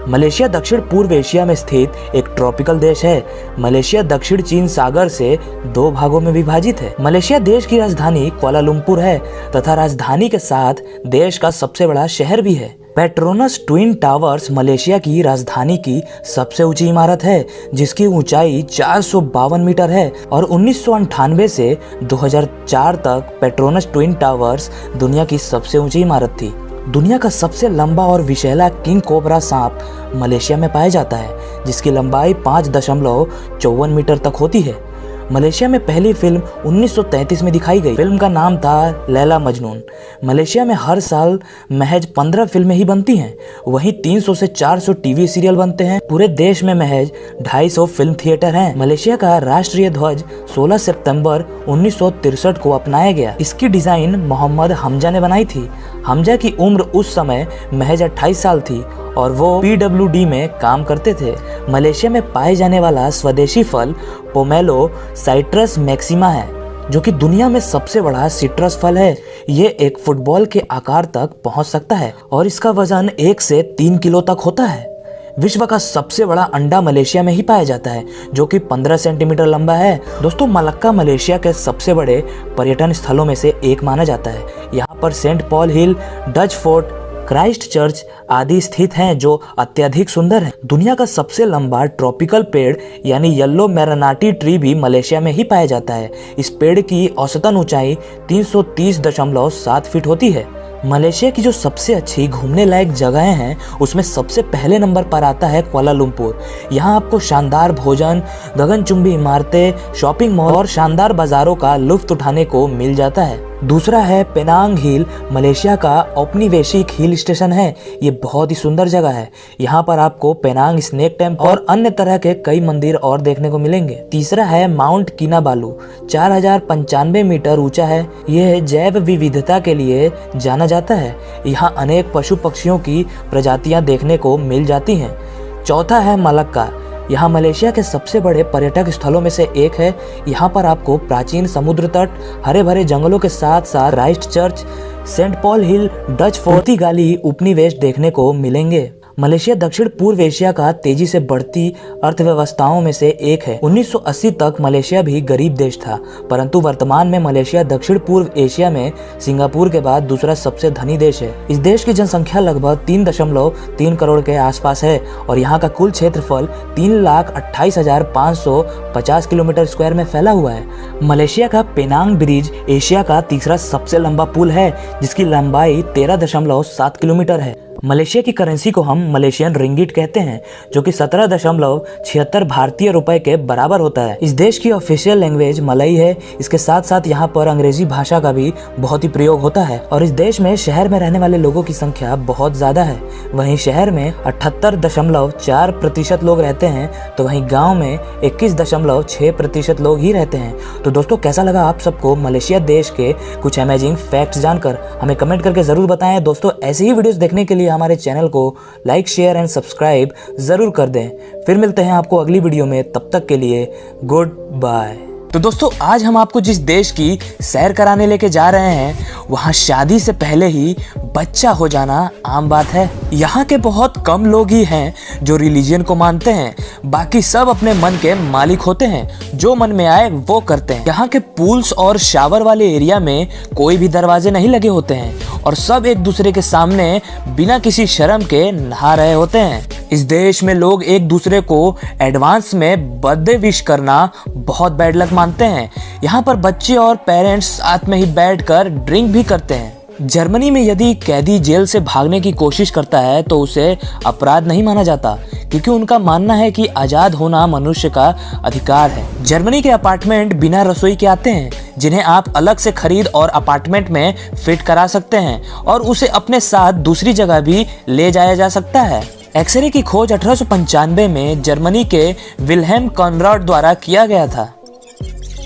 S1: मलेशिया दक्षिण पूर्व एशिया में स्थित एक ट्रॉपिकल देश है। मलेशिया दक्षिण चीन सागर से 2 भागों में विभाजित है। मलेशिया देश की राजधानी कुआलालंपुर है तथा राजधानी के साथ देश का सबसे बड़ा शहर भी है। पेट्रोनस ट्विन टावर्स मलेशिया की राजधानी की सबसे ऊंची इमारत है, जिसकी ऊंचाई 452 मीटर है और 1998 से 2004 तक पेट्रोनस ट्विन टावर्स दुनिया की सबसे ऊंची इमारत थी। दुनिया का सबसे लंबा और विषैला किंग कोबरा सांप मलेशिया में पाया जाता है, जिसकी लंबाई 5.54 मीटर तक होती है। मलेशिया में पहली फिल्म 1933 में दिखाई गई। फिल्म का नाम था लैला मजनून। मलेशिया में हर साल महज 15 फिल्में ही बनती हैं। वहीं 300 से 400 टीवी सीरियल बनते हैं। पूरे देश में महज 250 फिल्म थिएटर हैं। मलेशिया का राष्ट्रीय ध्वज 16 सितंबर 1963 को अपनाया गया। इसकी डिजाइन मोहम्मद हमजा ने बनाई थी। हमजा की उम्र उस समय महज 28 साल थी और वो PWD में काम करते थे। मलेशिया में पाए जाने वाला स्वदेशी फल पोमेलो साइट्रस मैक्सिमा है, जो कि दुनिया में सबसे बड़ा सिट्रस फल है। ये एक फुटबॉल के आकार तक पहुंच सकता है और इसका वजन 1 से 3 किलो तक होता है। विश्व का सबसे बड़ा अंडा मलेशिया में ही पाया जाता है, जो कि 15 सेंटीमीटर लंबा है। दोस्तों, मलक्का मलेशिया के सबसे बड़े पर्यटन स्थलों में से एक माना जाता है। यहाँ पर सेंट पॉल हिल, डच फोर्ट, क्राइस्ट चर्च आदि स्थित हैं, जो अत्यधिक सुंदर हैं। दुनिया का सबसे लंबा ट्रॉपिकल पेड़ यानी येलो मैरानाटी ट्री भी मलेशिया में ही पाया जाता है। इस पेड़ की औसतन ऊंचाई 330.7 फीट होती है। मलेशिया की जो सबसे अच्छी घूमने लायक जगहें हैं, उसमें सबसे पहले नंबर पर आता है कुआलालंपुर। यहाँ आपको शानदार भोजन, गगनचुंबी इमारतें, शॉपिंग मॉल और शानदार बाजारों का लुत्फ उठाने को मिल जाता है। दूसरा है पेनांग हिल, मलेशिया का औपनिवेशिक हिल स्टेशन है। ये बहुत ही सुंदर जगह है। यहाँ पर आपको पेनांग स्नेक टेम्पल और अन्य तरह के कई मंदिर और देखने को मिलेंगे। तीसरा है माउंट किनाबालू, 4095 मीटर ऊंचा है। यह जैव विविधता के लिए जाना जाता है। यहाँ अनेक पशु पक्षियों की प्रजातियां देखने को मिल जाती हैं। चौथा है मलक्का, यहाँ मलेशिया के सबसे बड़े पर्यटक स्थलों में से एक है। यहाँ पर आपको प्राचीन समुद्र तट, हरे भरे जंगलों के साथ साथ क्राइस्ट चर्च, सेंट पॉल हिल, डच फोर्ट गाली उपनिवेश देखने को मिलेंगे। मलेशिया दक्षिण पूर्व एशिया का तेजी से बढ़ती अर्थव्यवस्थाओं में से एक है। 1980 तक मलेशिया भी गरीब देश था, परंतु वर्तमान में मलेशिया दक्षिण पूर्व एशिया में सिंगापुर के बाद दूसरा सबसे धनी देश है। इस देश की जनसंख्या लगभग 3.3 करोड़ के आसपास है और यहाँ का कुल क्षेत्रफल 3,28,550 किलोमीटर स्क्वायर में फैला हुआ है। मलेशिया का पेनांग ब्रिज एशिया का तीसरा सबसे लंबा पुल है, जिसकी लंबाई 13.7 किलोमीटर है। मलेशिया की करेंसी को हम मलेशियन रिंगिट कहते हैं, जो कि 17.76 भारतीय रुपए के बराबर होता है। इस देश की ऑफिशियल लैंग्वेज मलई है। इसके साथ साथ यहाँ पर अंग्रेजी भाषा का भी बहुत ही प्रयोग होता है और इस देश में शहर में रहने वाले लोगों की संख्या बहुत ज्यादा है। वहीं शहर में 78.4% लोग रहते हैं, तो वहीं गाँव में 21.6% लोग ही रहते हैं। तो दोस्तों, कैसा लगा आप सबको मलेशिया देश के कुछ अमेजिंग फैक्ट्स जानकर? हमें कमेंट करके जरूर बताएं। दोस्तों, ऐसे ही वीडियोस देखने के लिए हमारे चैनल को लाइक, शेयर एंड सब्सक्राइब जरूर कर दें। फिर मिलते हैं आपको अगली वीडियो में, तब तक के लिए गुड बाय। तो दोस्तों, आज हम आपको जिस देश की सैर कराने लेके जा रहे हैं, वहाँ शादी से पहले ही बच्चा हो जाना आम बात है। यहाँ के बहुत कम लोग ही हैं जो रिलीजन को मानते हैं, बाकी सब अपने मन के मालिक होते हैं, जो मन में आए वो करते हैं। यहाँ के पूल्स और शावर वाले एरिया में कोई भी दरवाजे नहीं लगे होते हैं और सब एक दूसरे के सामने बिना किसी शर्म के नहा रहे होते हैं। इस देश में लोग एक दूसरे को एडवांस में बर्थडे विश करना बहुत बैड लक मानते हैं। यहाँ पर बच्चे और पेरेंट्स साथ में ही बैठकर ड्रिंक भी करते हैं। जर्मनी में यदि कैदी जेल से भागने की कोशिश करता है तो उसे अपराध नहीं माना जाता, क्योंकि उनका मानना है कि आज़ाद होना मनुष्य का अधिकार है। जर्मनी के अपार्टमेंट बिना रसोई के आते हैं, जिन्हें आप अलग से खरीद और अपार्टमेंट में फिट करा सकते हैं और उसे अपने साथ दूसरी जगह भी ले जाया जा सकता है। एक्सरे की खोज 1895 में जर्मनी के विल्हेम कॉनराड द्वारा किया गया था।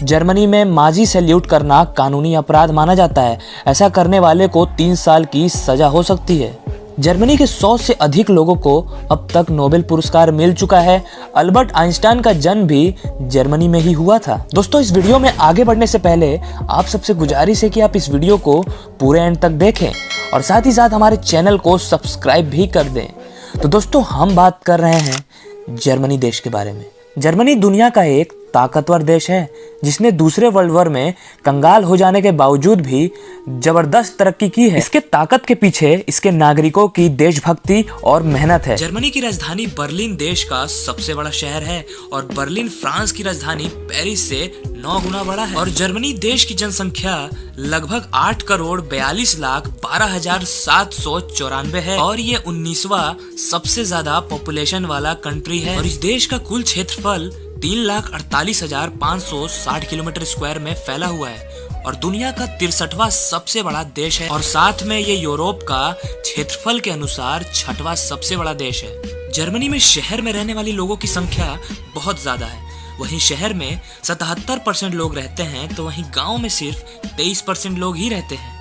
S1: जर्मनी में माजी सैल्यूट करना कानूनी अपराध माना जाता है। ऐसा करने वाले को 3 साल की सजा हो सकती है। जर्मनी के 100 से अधिक लोगों को अब तक नोबेल पुरस्कार मिल चुका है। अल्बर्ट आइंस्टाइन का जन्म भी जर्मनी में ही हुआ था। दोस्तों, इस वीडियो में आगे बढ़ने से पहले आप सबसे गुजारिश है कि आप इस वीडियो को पूरे एंड तक देखें और साथ ही साथ हमारे चैनल को सब्सक्राइब भी कर दें। तो दोस्तों, हम बात कर रहे हैं जर्मनी देश के बारे में। जर्मनी दुनिया का एक ताकतवर देश है, जिसने दूसरे वर्ल्ड वॉर में कंगाल हो जाने के बावजूद भी जबरदस्त तरक्की की है। इसके ताकत के पीछे इसके नागरिकों की देशभक्ति और मेहनत है। जर्मनी की राजधानी बर्लिन देश का सबसे बड़ा शहर है और बर्लिन फ्रांस की राजधानी पेरिस से 9 गुना बड़ा है। और जर्मनी देश की जनसंख्या लगभग 8,42,12,794 है और ये 19वां सबसे ज्यादा पॉपुलेशन वाला कंट्री है। और इस देश का कुल क्षेत्रफल 3,48,560 किलोमीटर स्क्वायर में फैला हुआ है और दुनिया का 63वां सबसे बड़ा देश है और साथ में ये यूरोप का क्षेत्रफल के अनुसार 6वां सबसे बड़ा देश है। जर्मनी में शहर में रहने वाली लोगों की संख्या बहुत ज्यादा है। वहीं शहर में 77% लोग रहते हैं, तो वहीं गांव में सिर्फ 23% लोग ही रहते हैं।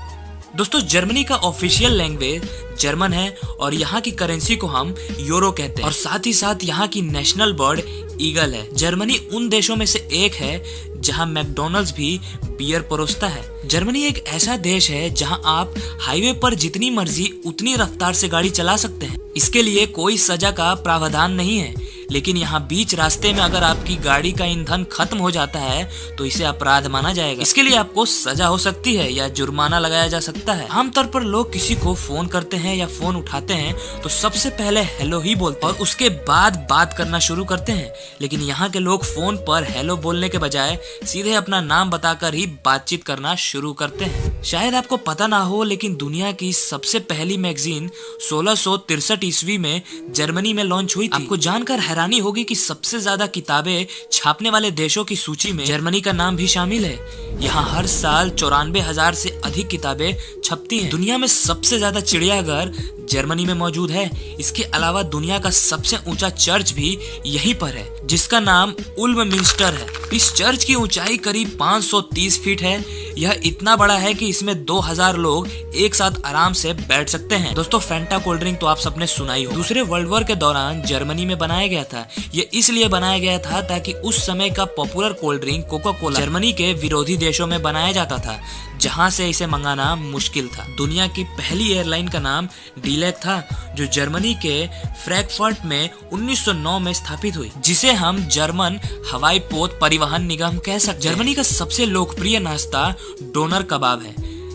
S1: दोस्तों, जर्मनी का ऑफिशियल लैंग्वेज जर्मन है और यहाँ की करेंसी को हम यूरो कहते हैं और साथ ही साथ यहाँ की नेशनल बर्ड ईगल है। जर्मनी उन देशों में से एक है जहां मैकडॉनल्ड्स भी बियर परोसता है। जर्मनी एक ऐसा देश है जहां आप हाईवे पर जितनी मर्जी उतनी रफ्तार से गाड़ी चला सकते हैं। इसके लिए कोई सजा का प्रावधान नहीं है, लेकिन यहाँ बीच रास्ते में अगर आपकी गाड़ी का ईंधन खत्म हो जाता है तो इसे अपराध माना जाएगा। इसके लिए आपको सजा हो सकती है या जुर्माना लगाया जा सकता है। आमतौर पर लोग किसी को फोन करते हैं या फोन उठाते हैं तो सबसे पहले हेलो ही बोलते हैं और उसके बाद बात करना शुरू करते हैं, लेकिन यहाँ के लोग फोन पर हेलो बोलने के बजाय सीधे अपना नाम बताकर ही बातचीत करना शुरू करते हैं। शायद आपको पता ना हो, लेकिन दुनिया की सबसे पहली मैगजीन 1663 ईस्वी में जर्मनी में लॉन्च हुई थी। आपको जानकर हैरानी होगी कि सबसे ज्यादा किताबें छापने वाले देशों की सूची में जर्मनी का नाम भी शामिल है। यहाँ हर साल 94,000 से अधिक किताबें छपती हैं। दुनिया में सबसे ज्यादा चिड़ियाघर जर्मनी में मौजूद है। इसके अलावा दुनिया का सबसे ऊंचा चर्च भी यहीं पर है, जिसका नाम उल्म मिंस्टर है। इस चर्च की ऊंचाई करीब 530 फीट है। यह इतना बड़ा है कि इसमें 2000 लोग एक साथ आराम से बैठ सकते हैं। दोस्तों, फैंटा कोल्ड ड्रिंक तो आप सबने सुना ही हो। दूसरे वर्ल्ड वॉर के दौरान जर्मनी में बनाया गया था। ये इसलिए बनाया गया था ताकि उस समय का popular cold drink Coca Cola Germany के विरोधी देशों में बनाया जाता था, जहां से इसे मंगाना मुश्किल था। दुनिया की पहली एयरलाइन का नाम डीलेक था, जो जर्मनी के फ्रैंकफर्ट में 1909 में स्थापित हुई, जिसे हम जर्मन हवाई पोत परिवहन निगम कह सकते हैं। जर्मनी का सबसे लोकप्रिय नाश्ता डोनर कबाब है,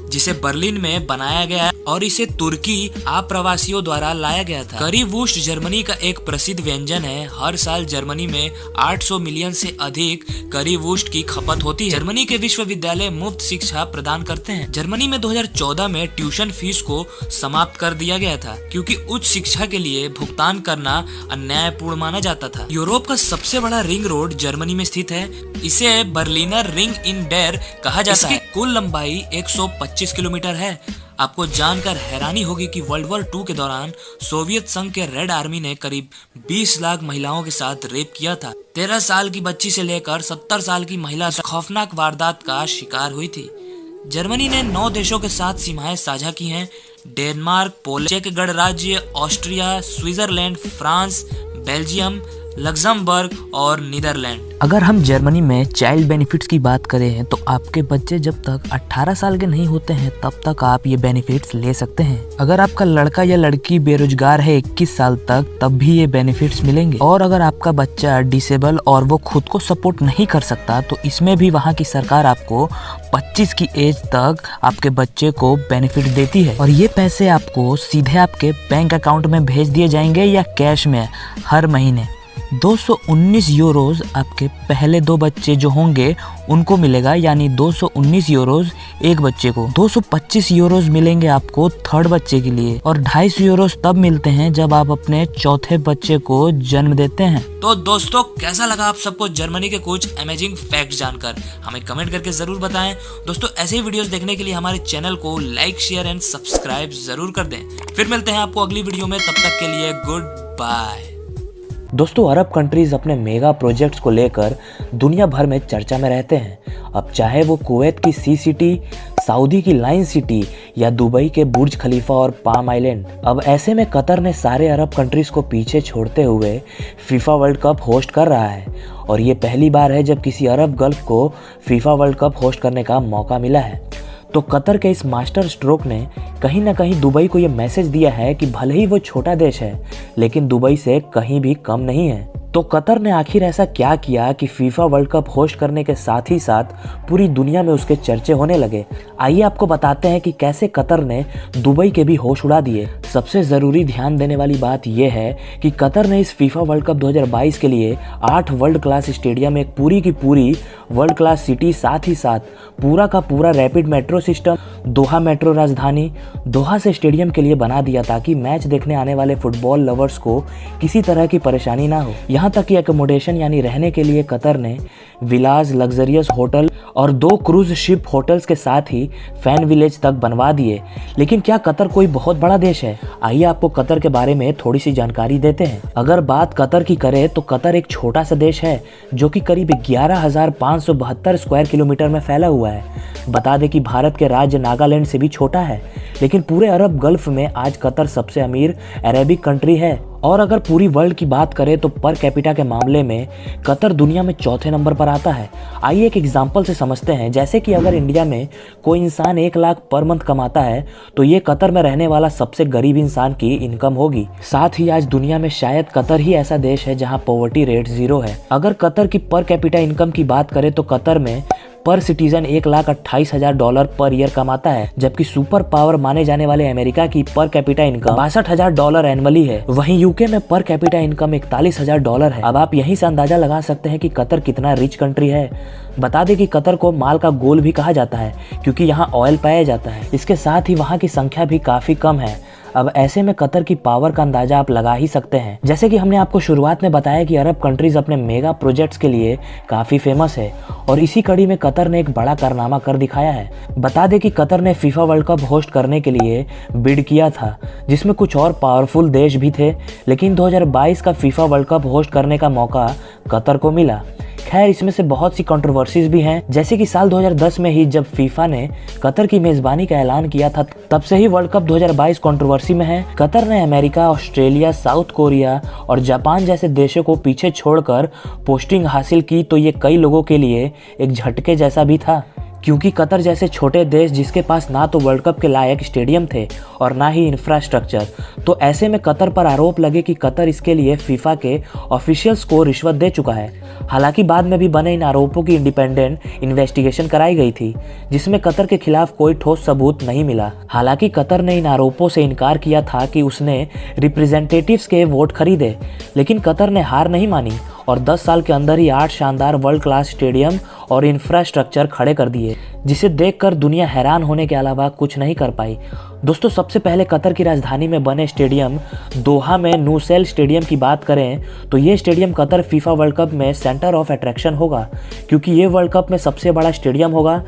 S1: जिसे बर्लिन में बनाया गया है और इसे तुर्की आप्रवासियों द्वारा लाया गया था। करीवुर्स्ट जर्मनी का एक प्रसिद्ध व्यंजन है। हर साल जर्मनी में 800 मिलियन से अधिक करीवुर्स्ट की खपत होती है। जर्मनी के विश्वविद्यालय मुफ्त शिक्षा प्रदान करते हैं। जर्मनी में 2014 में ट्यूशन फीस को समाप्त कर दिया गया था, क्योंकि उच्च शिक्षा के लिए भुगतान करना अन्यायपूर्ण माना जाता था। यूरोप का सबसे बड़ा रिंग रोड जर्मनी में स्थित है। इसे बर्लिनर रिंग इन डेर कहा जाता है। कुल लंबाई 125 किलोमीटर है। आपको जानकर हैरानी होगी कि वर्ल्ड वॉर 2 के दौरान सोवियत संघ के रेड आर्मी ने करीब 20 लाख महिलाओं के साथ रेप किया था। 13 साल की बच्ची से लेकर 70 साल की महिला तक खौफनाक वारदात का शिकार हुई थी। जर्मनी ने 9 देशों के साथ सीमाएं साझा की हैं: डेनमार्क, पोलैंड, चेक गणराज्य, Austria, Switzerland, France, Belgium, Luxembourg और नीदरलैंड।
S3: अगर हम जर्मनी में चाइल्ड बेनिफिट्स की बात करें तो आपके बच्चे जब तक 18 साल के नहीं होते हैं तब तक आप ये बेनिफिट्स ले सकते हैं। अगर आपका लड़का या लड़की बेरोजगार है 21 साल तक, तब भी ये बेनिफिट्स मिलेंगे। और अगर आपका बच्चा डिसेबल और वो खुद को सपोर्ट नहीं कर सकता तो इसमें भी वहाँ की सरकार आपको 25 की एज तक आपके बच्चे को बेनिफिट देती है। और ये पैसे आपको सीधे आपके बैंक अकाउंट में भेज दिए जाएंगे या कैश में हर महीने। 219 यूरोज आपके पहले 2 बच्चे जो होंगे उनको मिलेगा, यानी 219 यूरोज एक बच्चे को। 225 यूरोज मिलेंगे आपको थर्ड बच्चे के लिए, और 250 यूरोज तब मिलते हैं जब आप अपने चौथे बच्चे को जन्म देते हैं।
S1: तो दोस्तों, कैसा लगा आप सबको जर्मनी के कुछ अमेजिंग फैक्ट्स जानकर? हमें कमेंट करके जरूर बताएं। दोस्तों, ऐसे ही वीडियोस देखने के लिए हमारे चैनल को लाइक, शेयर एंड सब्सक्राइब जरूर कर दें। फिर मिलते हैं आपको अगली वीडियो में, तब तक के लिए गुड बाय।
S3: दोस्तों, अरब कंट्रीज अपने मेगा प्रोजेक्ट्स को लेकर दुनिया भर में चर्चा में रहते हैं। अब चाहे वो कुवैत की सी सिटी, सऊदी की लाइन सिटी या दुबई के बुर्ज खलीफा और पाम आइलैंड। अब ऐसे में कतर ने सारे अरब कंट्रीज को पीछे छोड़ते हुए फीफा वर्ल्ड कप होस्ट कर रहा है, और ये पहली बार है जब किसी अरब गल्फ को फीफा वर्ल्ड कप होस्ट करने का मौका मिला है। तो कतर के इस मास्टर स्ट्रोक ने कहीं ना कहीं दुबई को ये मैसेज दिया है कि भले ही वो छोटा देश है, लेकिन दुबई से कहीं भी कम नहीं है। तो कतर ने आखिर ऐसा क्या किया कि फीफा वर्ल्ड कप होस्ट करने के साथ ही साथ पूरी दुनिया में उसके चर्चे होने लगे? आइए आपको बताते हैं कि कैसे कतर ने दुबई के भी होश उड़ा दिए। सबसे ज़रूरी ध्यान देने वाली बात यह है कि कतर ने इस फीफा वर्ल्ड कप 2022 के लिए 8 वर्ल्ड क्लास स्टेडियम, एक पूरी की पूरी वर्ल्ड क्लास सिटी, साथ ही साथ पूरा का पूरा रैपिड मेट्रो सिस्टम, दोहा मेट्रो राजधानी, दोहा से स्टेडियम के लिए बना दिया ताकि मैच देखने आने वाले फुटबॉल लवर्स को किसी तरह की परेशानी ना हो। यहाँ तक कि एकोमोडेशन यानी रहने के लिए कतर ने विलाज, लग्जरियस होटल और 2 क्रूज शिप होटल्स के साथ ही फैन विलेज तक बनवा दिए। लेकिन क्या कतर कोई बहुत बड़ा देश है? आइए आपको कतर के बारे में थोड़ी सी जानकारी देते हैं। अगर बात कतर की करें तो कतर एक छोटा सा देश है जो कि करीब 11,572 स्क्वायर किलोमीटर में फैला हुआ है। बता दें कि भारत के राज्य नागालैंड से भी छोटा है, लेकिन पूरे अरब गल्फ में आज कतर सबसे अमीर अरेबिक कंट्री है। और अगर पूरी वर्ल्ड की बात करें तो पर कैपिटा के मामले में कतर दुनिया में चौथे नंबर पर आता है। आइए एक एग्जांपल से समझते हैं। जैसे कि अगर इंडिया में कोई इंसान 1 लाख पर मंथ कमाता है तो ये कतर में रहने वाला सबसे गरीब इंसान की इनकम होगी। साथ ही आज दुनिया में शायद कतर ही ऐसा देश है जहां पॉवर्टी रेट 0 है। अगर कतर की पर कैपिटा इनकम की बात करें तो कतर में पर सिटीजन $1,28,000 पर ईयर कमाता है, जबकि सुपर पावर माने जाने वाले अमेरिका की पर कैपिटा इनकम $62,000 एनुअली है। वहीं यूके में पर कैपिटा इनकम $41,000 है। अब आप यहीं से अंदाजा लगा सकते हैं कि कतर कितना रिच कंट्री है। बता दें कि कतर को माल का गोल भी कहा जाता है क्योंकि यहाँ ऑयल पाया जाता है। इसके साथ ही वहाँ की संख्या भी काफी कम है। अब ऐसे में कतर की पावर का अंदाजा आप लगा ही सकते हैं। जैसे कि हमने आपको शुरुआत में बताया कि अरब कंट्रीज अपने मेगा प्रोजेक्ट्स के लिए काफी फेमस है और इसी कड़ी में कतर ने एक बड़ा कारनामा कर दिखाया है। बता दें कि कतर ने फीफा वर्ल्ड कप होस्ट करने के लिए बिड किया था, जिसमें कुछ और पावरफुल देश भी थे, लेकिन 2022 का फीफा वर्ल्ड कप होस्ट करने का मौका कतर को मिला। खैर, इसमें से बहुत सी कंट्रोवर्सीज भी हैं, जैसे कि साल 2010 में ही जब फीफा ने कतर की मेजबानी का ऐलान किया था, तब से ही वर्ल्ड कप 2022 कंट्रोवर्सी में है। कतर ने अमेरिका, ऑस्ट्रेलिया, साउथ कोरिया और जापान जैसे देशों को पीछे छोड़कर पोस्टिंग हासिल की, तो ये कई लोगों के लिए एक झटके जैसा भी था, क्योंकि कतर जैसे छोटे देश जिसके पास ना तो वर्ल्ड कप के लायक स्टेडियम थे और ना ही इंफ्रास्ट्रक्चर, तो ऐसे में कतर पर आरोप लगे कि कतर इसके लिए फीफा के ऑफिशियल्स को रिश्वत दे चुका है। हालांकि बाद में भी बने इन आरोपों की इंडिपेंडेंट इन्वेस्टिगेशन कराई गई थी, जिसमें कतर के खिलाफ कोई ठोस सबूत नहीं मिला। हालांकि कतर ने इन आरोपों से इनकार किया था कि उसने रिप्रेजेंटेटिव्स के वोट खरीदे, लेकिन कतर ने हार नहीं मानी और 10 साल के अंदर ही 8 शानदार वर्ल्ड क्लास स्टेडियम और इंफ्रास्ट्रक्चर खड़े कर दिए, जिसे देखकर दुनिया हैरान होने के अलावा कुछ नहीं कर पाई। दोस्तों, सबसे पहले कतर की राजधानी में बने स्टेडियम दोहा में नूसेल स्टेडियम की बात करें तो ये stadium Qatar FIFA world cup में सेंटर ऑफ अट्रैक्शन होगा, क्योंकि ये वर्ल्ड कप में सबसे बड़ा स्टेडियम होगा।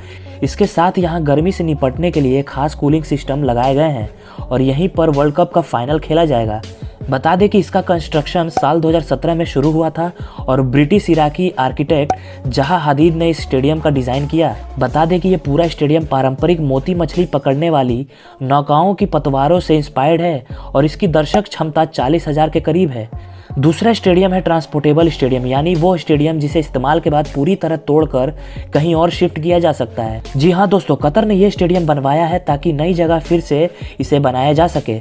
S3: इसके साथ यहाँ गर्मी से निपटने के लिए खास कूलिंग सिस्टम लगाए गए हैं और यहीं पर वर्ल्ड कप का फाइनल खेला जाएगा। बता दें कि इसका कंस्ट्रक्शन साल 2017 में शुरू हुआ था और ब्रिटिश इराकी आर्किटेक्ट जहा हदीद ने इस स्टेडियम का डिज़ाइन किया। बता दें कि ये पूरा स्टेडियम पारंपरिक मोती मछली पकड़ने वाली नौकाओं की पतवारों से इंस्पायर्ड है और इसकी दर्शक क्षमता 40,000 के करीब है। दूसरा स्टेडियम है ट्रांसपोर्टेबल स्टेडियम, यानी वो स्टेडियम जिसे इस्तेमाल के बाद पूरी तरह तोड़कर कहीं और शिफ्ट किया जा सकता है। जी हाँ दोस्तों, कतर ने ये स्टेडियम बनवाया है ताकि नई जगह फिर से इसे बनाया जा सके।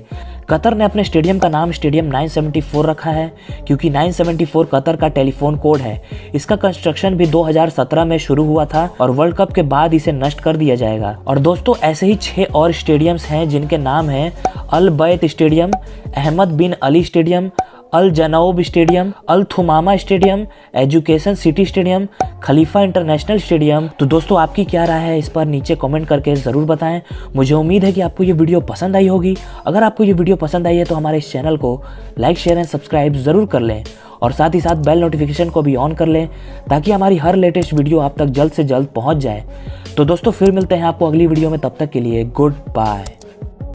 S3: कतर ने अपने स्टेडियम का नाम स्टेडियम 974 रखा है, क्योंकि 974 कतर का टेलीफोन कोड है। इसका कंस्ट्रक्शन भी 2017 में शुरू हुआ था और वर्ल्ड कप के बाद इसे नष्ट कर दिया जाएगा। और दोस्तों, ऐसे ही 6 और स्टेडियम्स हैं जिनके नाम हैं Al Bayt Stadium, Ahmad bin Ali Stadium, Al Janoub Stadium, Al Thumama Stadium, Education City Stadium, Khalifa International Stadium. तो दोस्तों, आपकी क्या राय है इस पर नीचे कमेंट करके ज़रूर बताएं। मुझे उम्मीद है कि आपको ये वीडियो पसंद आई होगी। अगर आपको ये वीडियो पसंद आई है तो हमारे इस चैनल को लाइक, शेयर एंड सब्सक्राइब ज़रूर कर लें और साथ ही साथ बेल नोटिफिकेशन को भी ऑन कर लें ताकि हमारी हर लेटेस्ट वीडियो आप तक जल्द से जल्द पहुँच जाए। तो दोस्तों, फिर मिलते हैं आपको अगली वीडियो में, तब तक के लिए गुड बाय।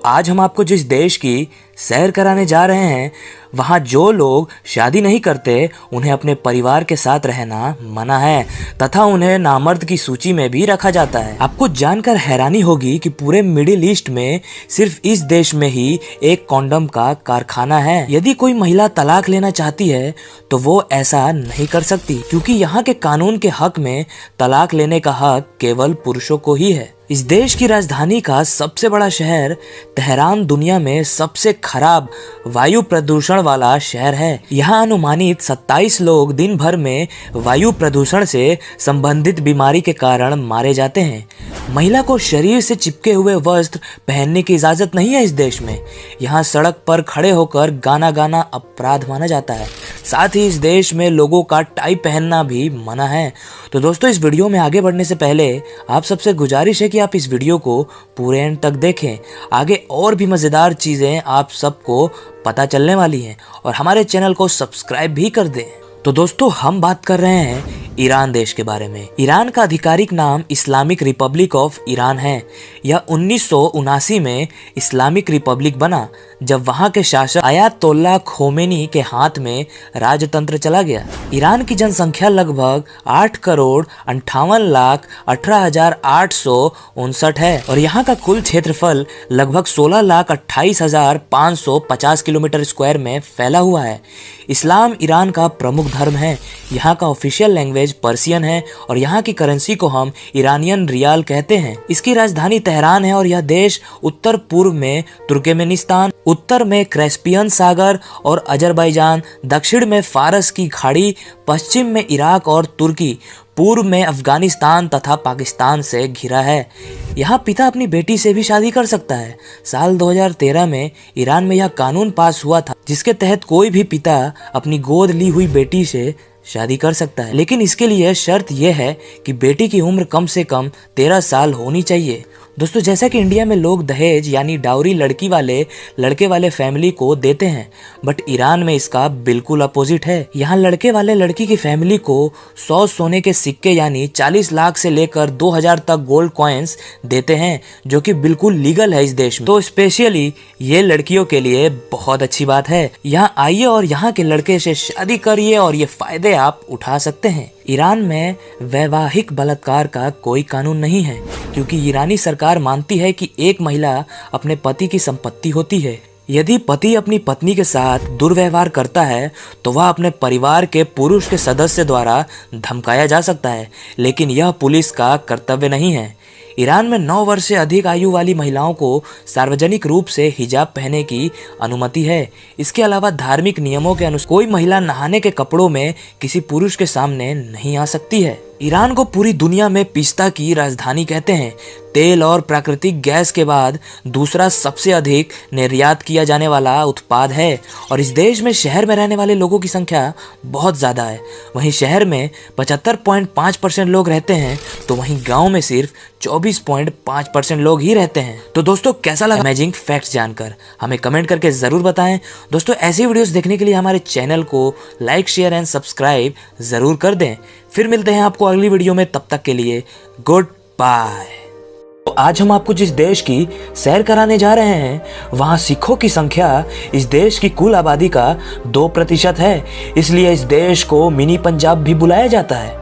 S1: आज हम आपको जिस देश की सैर कराने जा रहे हैं, वहाँ जो लोग शादी नहीं करते उन्हें अपने परिवार के साथ रहना मना है तथा उन्हें नामर्द की सूची में भी रखा जाता है। आपको जानकर हैरानी होगी कि पूरे मिडिल ईस्ट में सिर्फ इस देश में ही एक कॉन्डम का कारखाना है। यदि कोई महिला तलाक लेना चाहती है तो वो ऐसा नहीं कर सकती, क्योंकि यहाँ के कानून के हक में तलाक लेने का हक केवल पुरुषों को ही है। इस देश की राजधानी का सबसे बड़ा शहर तेहरान दुनिया में सबसे खराब वायु प्रदूषण वाला शहर है। यहाँ अनुमानित 27 लोग दिन भर में वायु प्रदूषण से संबंधित बीमारी के कारण मारे जाते हैं। महिला को शरीर से चिपके हुए वस्त्र पहनने की इजाजत नहीं है इस देश में। यहाँ सड़क पर खड़े होकर गाना गाना अपराध माना जाता है। साथ ही इस देश में लोगों का टाई पहनना भी मना है। तो दोस्तों, इस वीडियो में आगे बढ़ने से पहले आप सबसे गुजारिश है कि आप इस वीडियो को पूरे एंड तक देखें। आगे और भी मज़ेदार चीज़ें आप सबको पता चलने वाली हैं और हमारे चैनल को सब्सक्राइब भी कर दें।
S3: तो दोस्तों हम बात कर रहे हैं ईरान देश के बारे में। ईरान का आधिकारिक नाम इस्लामिक रिपब्लिक ऑफ ईरान है। यह 1979 में इस्लामिक रिपब्लिक बना जब वहां के शासक आयतोल्ला खोमेनी के हाथ में राजतंत्र चला गया। ईरान की जनसंख्या लगभग 8,58,18,859 है और यहाँ का कुल क्षेत्रफल लगभग 16,28,550 किलोमीटर स्क्वायर में फैला हुआ है। इस्लाम ईरान का प्रमुख धर्म है। यहाँ का ऑफिशियल लैंग्वेज पर्सियन है और यहाँ की करेंसी को हम ईरानियन रियाल कहते हैं। इसकी राजधानी तेहरान है और यह देश उत्तर पूर्व में तुर्कमेनिस्तान, उत्तर में कैस्पियन सागर और अजरबैजान, दक्षिण में फारस की खाड़ी, पश्चिम में इराक और तुर्की, पूर्व में अफगानिस्तान तथा पाकिस्तान से घिरा है। यहाँ पिता अपनी बेटी से भी शादी कर सकता है। साल 2013 में ईरान में यह कानून पास हुआ था जिसके तहत कोई भी पिता अपनी गोद ली हुई बेटी से शादी कर सकता है, लेकिन इसके लिए शर्त यह है कि बेटी की उम्र कम से कम 13 साल होनी चाहिए। दोस्तों जैसा कि इंडिया में लोग दहेज यानी डाउरी लड़के वाले फैमिली को देते हैं, बट ईरान में इसका बिल्कुल अपोजिट है। यहाँ लड़के वाले लड़की की फैमिली को 100 सोने के सिक्के यानी 40 लाख से लेकर 2000 तक गोल्ड कॉइन्स देते हैं, जो कि बिल्कुल लीगल है इस देश में। तो स्पेशली ये लड़कियों के लिए बहुत अच्छी बात है। यहाँ आइए और यहाँ के लड़के से शादी करिए और ये फायदे आप उठा सकते हैं। ईरान में वैवाहिक बलात्कार का कोई कानून नहीं है क्योंकि ईरानी सरकार मानती है कि एक महिला अपने पति की संपत्ति होती है। यदि पति अपनी पत्नी के साथ दुर्व्यवहार करता है तो वह अपने परिवार के पुरुष के सदस्य द्वारा धमकाया जा सकता है, लेकिन यह पुलिस का कर्तव्य नहीं है। ईरान में 9 वर्ष से अधिक आयु वाली महिलाओं को सार्वजनिक रूप से हिजाब पहनने की अनुमति है। इसके अलावा धार्मिक नियमों के अनुसार कोई महिला नहाने के कपड़ों में किसी पुरुष के सामने नहीं आ सकती है। ईरान को पूरी दुनिया में पिस्ता की राजधानी कहते हैं। तेल और प्राकृतिक गैस के बाद दूसरा सबसे अधिक निर्यात किया जाने वाला उत्पाद है और इस देश में शहर में रहने वाले लोगों की संख्या बहुत ज़्यादा है। वहीं शहर में 75.5% लोग रहते हैं तो वहीं गांव में सिर्फ 24.5% लोग ही रहते हैं। तो दोस्तों कैसा लगा अमेजिंग फैक्ट्स जानकर हमें कमेंट करके ज़रूर बताएं। दोस्तों ऐसी वीडियोस देखने के लिए हमारे चैनल को लाइक, शेयर एंड सब्सक्राइब ज़रूर कर दें। फिर मिलते हैं आपको अगली वीडियो में, तब तक के लिए गुड बाय। तो आज हम आपको जिस देश की सैर कराने जा रहे हैं वहाँ सिखों की संख्या इस देश की कुल आबादी का 2% है, इसलिए इस देश को मिनी पंजाब भी बुलाया जाता है।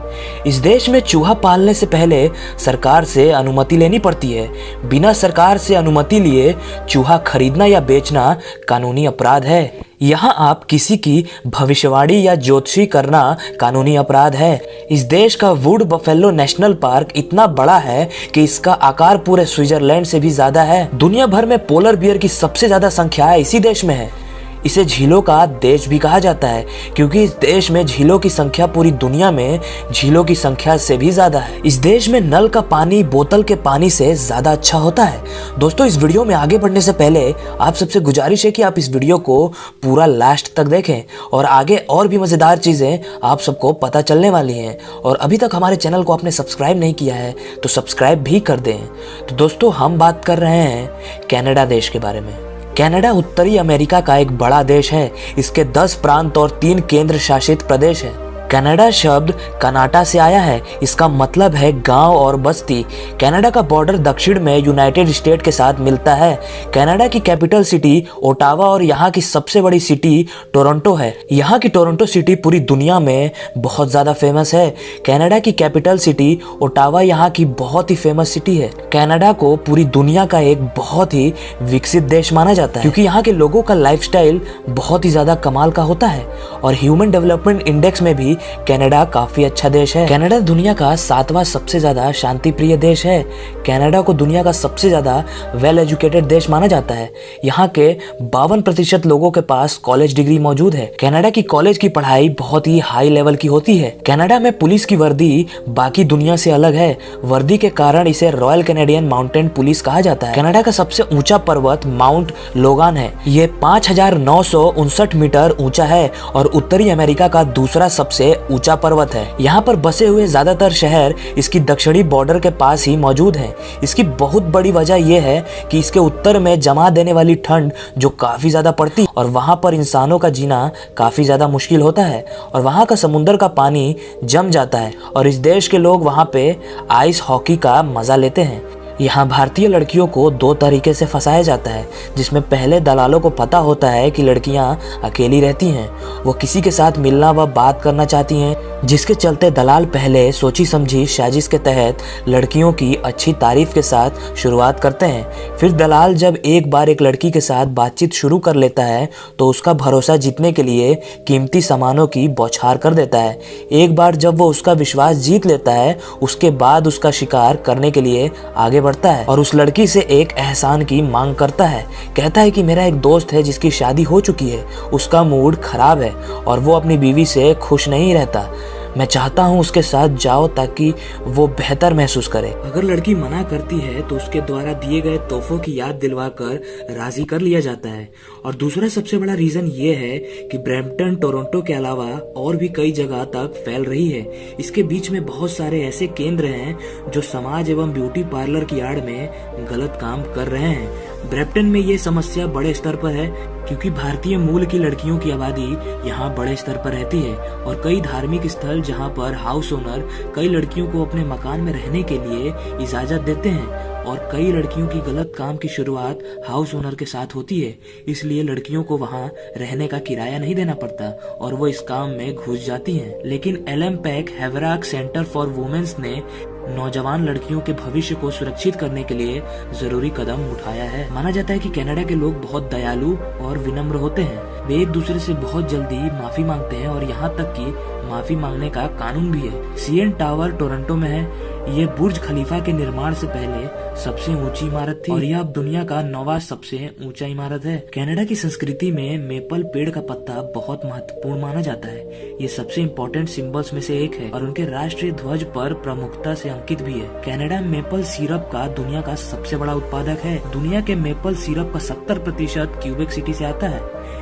S3: इस देश में चूहा पालने से पहले सरकार से अनुमति लेनी पड़ती है। बिना सरकार से अनुमति लिए चूहा खरीदना या बेचना कानूनी अपराध है। यहाँ आप किसी की भविष्यवाणी या ज्योतिषी करना कानूनी अपराध है। इस देश का वुड बफेलो नेशनल पार्क इतना बड़ा है कि इसका आकार पूरे स्विट्जरलैंड से भी ज्यादा है। दुनिया भर में पोलर बियर की सबसे ज्यादा संख्या इसी देश में है। इसे झीलों का देश भी कहा जाता है क्योंकि इस देश में झीलों की संख्या पूरी दुनिया में झीलों की संख्या से भी ज्यादा है। इस देश में नल का पानी बोतल के पानी से ज्यादा अच्छा होता है। दोस्तों इस वीडियो में आगे बढ़ने से पहले आप सबसे गुजारिश है कि आप इस वीडियो को पूरा लास्ट तक देखें और आगे और भी मजेदार चीजें आप सबको पता चलने वाली हैं। और अभी तक हमारे चैनल को आपने सब्सक्राइब नहीं किया है तो सब्सक्राइब भी कर दें। तो दोस्तों हम बात कर रहे हैं कनाडा देश के बारे में। कनाडा उत्तरी अमेरिका का एक बड़ा देश है। इसके 10 प्रांत और 3 केंद्र शासित प्रदेश है। कनाडा शब्द कनाटा से आया है। इसका मतलब है गांव और बस्ती। कनाडा का बॉर्डर दक्षिण में यूनाइटेड स्टेट के साथ मिलता है। कनाडा की कैपिटल सिटी ओटावा और यहाँ की सबसे बड़ी सिटी टोरंटो है। यहाँ की टोरंटो सिटी पूरी दुनिया में बहुत ज़्यादा फेमस है। कनाडा की कैपिटल सिटी ओटावा यहाँ की बहुत ही फेमस सिटी है। कनाडा को पूरी दुनिया का एक बहुत ही विकसित देश माना जाता है क्योंकि यहाँ के लोगों का लाइफस्टाइल बहुत ही ज़्यादा कमाल का होता है और ह्यूमन डेवलपमेंट इंडेक्स में भी कनाडा काफी अच्छा देश है। कनाडा दुनिया का 7वां सबसे ज्यादा शांति प्रिय देश है। कनाडा को दुनिया का सबसे ज्यादा वेल एजुकेटेड देश माना जाता है। यहाँ के 52% लोगों के पास कॉलेज डिग्री मौजूद है। कनाडा की कॉलेज की पढ़ाई बहुत ही हाई लेवल की होती है। कनाडा में पुलिस की वर्दी बाकी दुनिया से अलग है। वर्दी के कारण इसे रॉयल कैनेडियन माउंटेन पुलिस कहा जाता है। कनाडा का सबसे ऊंचा पर्वत माउंट लोगान है। ये 5,959 मीटर ऊंचा है और उत्तरी अमेरिका का दूसरा सबसे सबसे ऊंचा पर्वत है। यहाँ पर बसे हुए ज्यादातर शहर इसकी दक्षिणी बॉर्डर के पास ही मौजूद हैं। इसकी बहुत बड़ी वजह यह है कि इसके उत्तर में जमा देने वाली ठंड जो काफी ज्यादा पड़ती और वहाँ पर इंसानों का जीना काफी ज्यादा मुश्किल होता है और वहाँ का समुद्र का पानी जम जाता है और इस देश के लोग वहाँ पे आइस हॉकी का मजा लेते हैं। यहाँ भारतीय लड़कियों को दो तरीके से फंसाया जाता है, जिसमें पहले दलालों को पता होता है कि लड़कियाँ अकेली रहती हैं, वो किसी के साथ मिलना व बात करना चाहती हैं, जिसके चलते दलाल पहले सोची समझी साजिश के तहत लड़कियों की अच्छी तारीफ के साथ शुरुआत करते हैं। फिर दलाल जब एक बार एक लड़की के साथ बातचीत शुरू कर लेता है तो उसका भरोसा जीतने के लिए कीमती सामानों की बौछार कर देता है। एक बार जब वो उसका विश्वास जीत लेता है उसके बाद उसका शिकार करने के लिए आगे बढ़ता है और उस लड़की से एक एहसान की मांग करता है। कहता है कि मेरा एक दोस्त है जिसकी शादी हो चुकी है, उसका मूड खराब है और वो अपनी बीवी से खुश नहीं रहता, मैं चाहता हूँ उसके साथ जाओ ताकि वो बेहतर महसूस करे। अगर लड़की मना करती है तो उसके द्वारा दिए गए तोहफों की याद दिलवाकर राजी कर लिया जाता है। और दूसरा सबसे बड़ा रीजन ये है कि ब्रैम्पटन टोरंटो के अलावा और भी कई जगह तक फैल रही है। इसके बीच में बहुत सारे ऐसे केंद्र हैं जो समाज एवं ब्यूटी पार्लर की आड़ में गलत काम कर रहे हैं। ब्रैम्पटन में ये समस्या बड़े स्तर पर है क्योंकि भारतीय मूल की लड़कियों की आबादी यहाँ बड़े स्तर पर रहती है और कई धार्मिक स्थल जहाँ पर हाउस ओनर कई लड़कियों को अपने मकान में रहने के लिए इजाजत देते हैं और कई लड़कियों की गलत काम की शुरुआत हाउस ओनर के साथ होती है, इसलिए लड़कियों को वहाँ रहने का किराया नहीं देना पड़ता और वो इस काम में घुस जाती हैं। लेकिन एलएम पैक हैवराक सेंटर फॉर वुमेन्स ने नौजवान लड़कियों के भविष्य को सुरक्षित करने के लिए जरूरी कदम उठाया है। माना जाता है कि कनाडा के लोग बहुत दयालु और विनम्र होते हैं, वे एक दूसरे से बहुत जल्दी माफी मांगते हैं और यहाँ तक कि माफी मांगने का कानून भी है। सीएन टावर टोरंटो में है। ये बुर्ज खलीफा के निर्माण से पहले सबसे ऊंची इमारत थी और यह अब दुनिया का 9वां सबसे ऊंचा इमारत है। कनाडा की संस्कृति में मेपल पेड़ का पत्ता बहुत महत्वपूर्ण माना जाता है। ये सबसे इम्पोर्टेंट सिंबल्स में से एक है और उनके राष्ट्रीय ध्वज पर प्रमुखता से अंकित भी है। कनाडा मेपल सिरप का दुनिया का सबसे बड़ा उत्पादक है। दुनिया के मेपल सिरप का 70% क्यूबेक सिटी से आता है।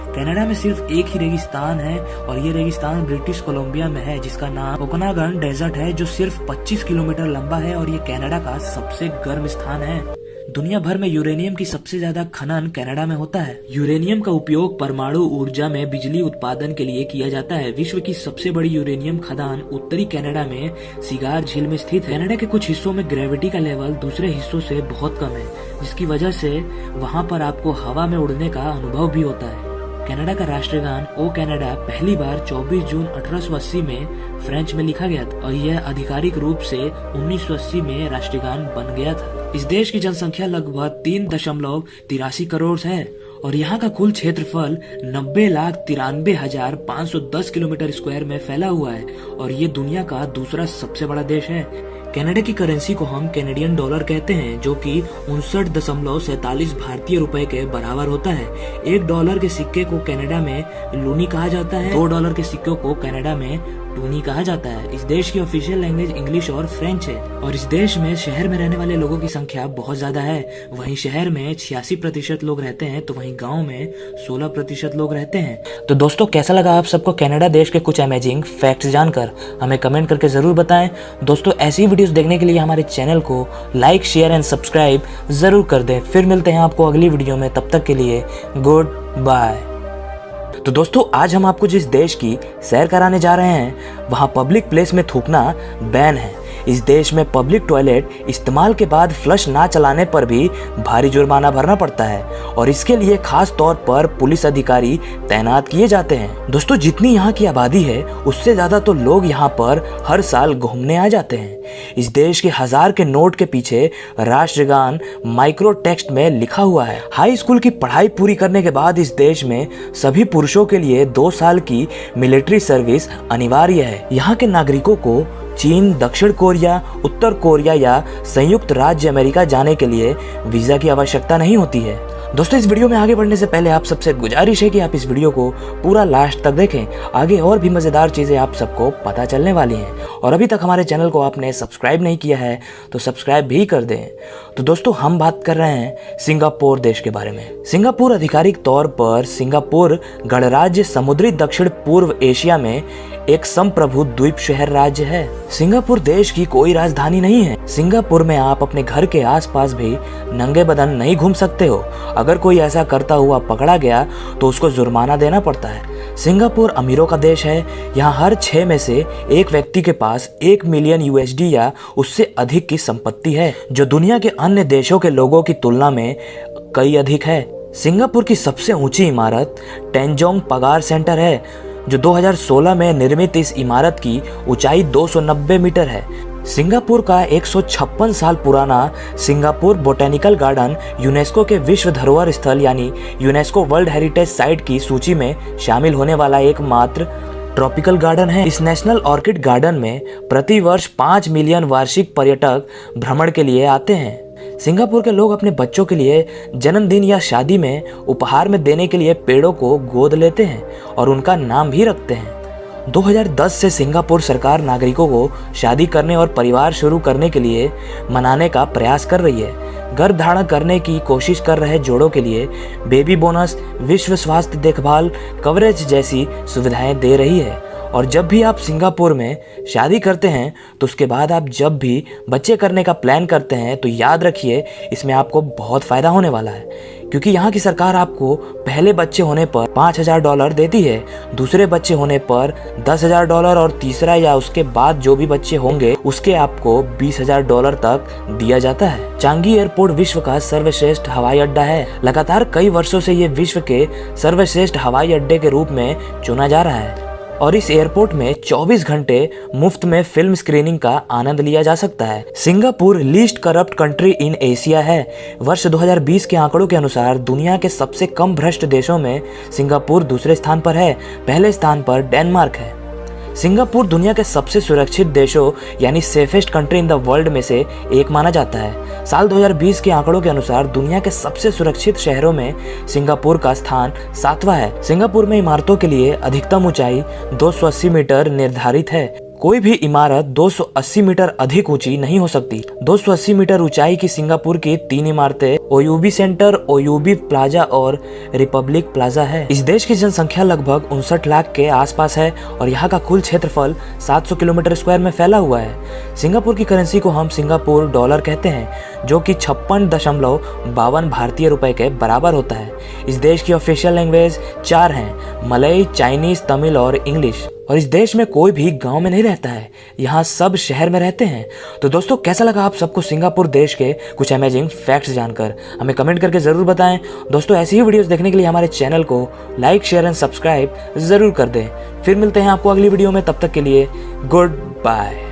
S3: कनाडा में सिर्फ एक ही रेगिस्तान है और ये रेगिस्तान ब्रिटिश कोलंबिया में है जिसका नाम ओकनागन डेजर्ट है, जो सिर्फ 25 किलोमीटर लंबा है और ये कनाडा का सबसे गर्म स्थान है। दुनिया भर में यूरेनियम की सबसे ज्यादा खनन कनाडा में होता है। यूरेनियम का उपयोग परमाणु ऊर्जा में बिजली उत्पादन के लिए किया जाता है। विश्व की सबसे बड़ी यूरेनियम खदान उत्तरी कनाडा में सिगार झील में स्थित है। कनाडा के कुछ हिस्सों में ग्रेविटी का लेवल दूसरे हिस्सों से बहुत कम है, जिसकी वजह से वहाँ पर आपको हवा में उड़ने का अनुभव भी होता है। कनाडा का राष्ट्रगान ओ कनाडा पहली बार 24 जून 1880 में फ्रेंच में लिखा गया था और यह आधिकारिक रूप से 1980 में राष्ट्रगान बन गया था। इस देश की जनसंख्या लगभग 3.83 करोड़ है और यहाँ का कुल क्षेत्रफल 90,93,510 किलोमीटर स्क्वायर में फैला हुआ है और ये दुनिया का दूसरा सबसे बड़ा देश है। कनाडा की करेंसी को हम कैनेडियन डॉलर कहते हैं, जो कि 59.47 भारतीय रुपए के बराबर होता है। $1 के सिक्के को कनाडा में लूनी कहा जाता है। $2 के सिक्कों को कनाडा में टूनी कहा जाता है। इस देश की ऑफिशियल लैंग्वेज इंग्लिश और फ्रेंच है और इस देश में शहर में रहने वाले लोगों की संख्या बहुत ज्यादा है। वहीं शहर में 86% लोग रहते हैं तो वहीं गांव में 16% लोग रहते हैं।
S1: तो दोस्तों, कैसा लगा आप सबको कनाडा देश के कुछ अमेजिंग फैक्ट्स जानकर? हमें कमेंट करके जरूर बताएं। दोस्तों, ऐसी वीडियोस देखने के लिए हमारे चैनल को लाइक, शेयर एंड सब्सक्राइब जरूर कर दें। फिर मिलते हैं आपको अगली वीडियो में, तब तक के लिए गुड बाय। तो दोस्तों, आज हम आपको जिस देश की सैर कराने जा रहे हैं वहाँ पब्लिक प्लेस में थूकना बैन है। इस देश में पब्लिक टॉयलेट इस्तेमाल के बाद फ्लश ना चलाने पर भी भारी जुर्माना भरना पड़ता है और इसके लिए खास तौर पर पुलिस अधिकारी तैनात किए जाते हैं। दोस्तों, जितनी यहाँ की आबादी है उससे ज्यादा तो लोग यहाँ पर हर साल घूमने आ जाते हैं। इस देश के 1000 के नोट के पीछे राष्ट्रगान माइक्रो टेक्स्ट में लिखा हुआ है। हाई स्कूल की पढ़ाई पूरी करने के बाद इस देश में सभी पुरुषों के लिए 2 साल की मिलिट्री सर्विस अनिवार्य है। यहाँ के नागरिकों को चीन, दक्षिण कोरिया, उत्तर कोरिया या संयुक्त राज्य अमेरिका जाने के लिए वीजा की आवश्यकता नहीं होती है। दोस्तों, इस वीडियो में आगे बढ़ने से पहले आप सबसे गुजारिश है कि आप इस वीडियो को पूरा लास्ट तक देखें। आगे और भी मजेदार चीजें आप सबको पता चलने वाली हैं और अभी तक हमारे चैनल को आपने सब्सक्राइब नहीं किया है तो सब्सक्राइब भी कर दें। तो दोस्तों, हम बात कर रहे हैं सिंगापुर देश के बारे में। सिंगापुर आधिकारिक तौर पर सिंगापुर गणराज्य समुद्री दक्षिण पूर्व एशिया में
S3: एक संप्रभु द्वीप शहर राज्य है। सिंगापुर देश की कोई राजधानी नहीं है। सिंगापुर में आप अपने घर के आसपास भी नंगे बदन नहीं घूम सकते हो। अगर कोई ऐसा करता हुआ पकड़ा गया तो उसको जुर्माना देना पड़ता है। सिंगापुर अमीरों का देश है। यहाँ हर 6 में से एक व्यक्ति के पास 1 मिलियन USD या उससे अधिक की संपत्ति है, जो दुनिया के अन्य देशों के लोगों की तुलना में कई अधिक है। सिंगापुर की सबसे ऊंची इमारत टेंजोंग पगार सेंटर है, जो 2016 में निर्मित इस इमारत की ऊंचाई 290 मीटर है। सिंगापुर का 156 साल पुराना सिंगापुर बोटेनिकल गार्डन यूनेस्को के विश्व धरोहर स्थल यानी यूनेस्को वर्ल्ड हेरिटेज साइट की सूची में शामिल होने वाला एकमात्र ट्रॉपिकल गार्डन है। इस नेशनल ऑर्किड गार्डन में प्रतिवर्ष 5 मिलियन वार्षिक पर्यटक भ्रमण के लिए आते हैं। सिंगापुर के लोग अपने बच्चों के लिए जन्मदिन या शादी में उपहार में देने के लिए पेड़ों को गोद लेते हैं और उनका नाम भी रखते हैं। 2010 से सिंगापुर सरकार नागरिकों को शादी करने और परिवार शुरू करने के लिए मनाने का प्रयास कर रही है। गर्भ धारण करने की कोशिश कर रहे जोड़ों के लिए बेबी बोनस, विश्व स्वास्थ्य देखभाल कवरेज जैसी सुविधाएं दे रही है। और जब भी आप सिंगापुर में शादी करते हैं तो उसके बाद आप जब भी बच्चे करने का प्लान करते हैं तो याद रखिए, इसमें आपको बहुत फ़ायदा होने वाला है, क्योंकि यहाँ की सरकार आपको पहले बच्चे होने पर $5,000 देती है, दूसरे बच्चे होने पर $10,000 और तीसरा या उसके बाद जो भी बच्चे होंगे उसके आपको $20,000 तक दिया जाता है। चांगी एयरपोर्ट विश्व का सर्वश्रेष्ठ हवाई अड्डा है। लगातार कई वर्षों से ये विश्व के सर्वश्रेष्ठ हवाई अड्डे के रूप में चुना जा रहा है और इस एयरपोर्ट में 24 घंटे मुफ्त में फिल्म स्क्रीनिंग का आनंद लिया जा सकता है। Singapore least corrupt country in Asia है। वर्ष 2020 के आंकड़ों के अनुसार दुनिया के सबसे कम भ्रष्ट देशों में सिंगापुर दूसरे स्थान पर है। पहले स्थान पर डेनमार्क है। सिंगापुर दुनिया के सबसे सुरक्षित देशों यानी safest country in the world में से एक माना जाता है। साल 2020 के आंकड़ों के अनुसार दुनिया के सबसे सुरक्षित शहरों में सिंगापुर का स्थान 7वां है। सिंगापुर में इमारतों के लिए अधिकतम ऊंचाई 280 मीटर निर्धारित है। कोई भी इमारत 280 मीटर अधिक ऊंची नहीं हो सकती। 280 मीटर ऊंचाई की सिंगापुर की 3 इमारतें ओयूबी सेंटर, ओयूबी प्लाजा और रिपब्लिक प्लाजा है। इस देश की जनसंख्या लगभग 59 लाख के आसपास है और यहाँ का कुल क्षेत्रफल 700 किलोमीटर स्क्वायर में फैला हुआ है। सिंगापुर की करेंसी को हम सिंगापुर डॉलर कहते हैं, जो कि 56.52 भारतीय रुपए के बराबर होता है। इस देश की ऑफिशियल लैंग्वेज 4 हैं, मलई, चाइनीज, तमिल और इंग्लिश। और इस देश में कोई भी गांव में नहीं रहता है, यहाँ सब शहर में रहते हैं। तो दोस्तों, कैसा लगा आप सबको सिंगापुर देश के कुछ अमेजिंग फैक्ट्स जानकर? हमें कमेंट करके ज़रूर बताएं। दोस्तों, ऐसी ही वीडियोस देखने के लिए हमारे चैनल को लाइक, शेयर एंड सब्सक्राइब ज़रूर कर दें। फिर मिलते हैं आपको अगली वीडियो में, तब तक के लिए गुड बाय।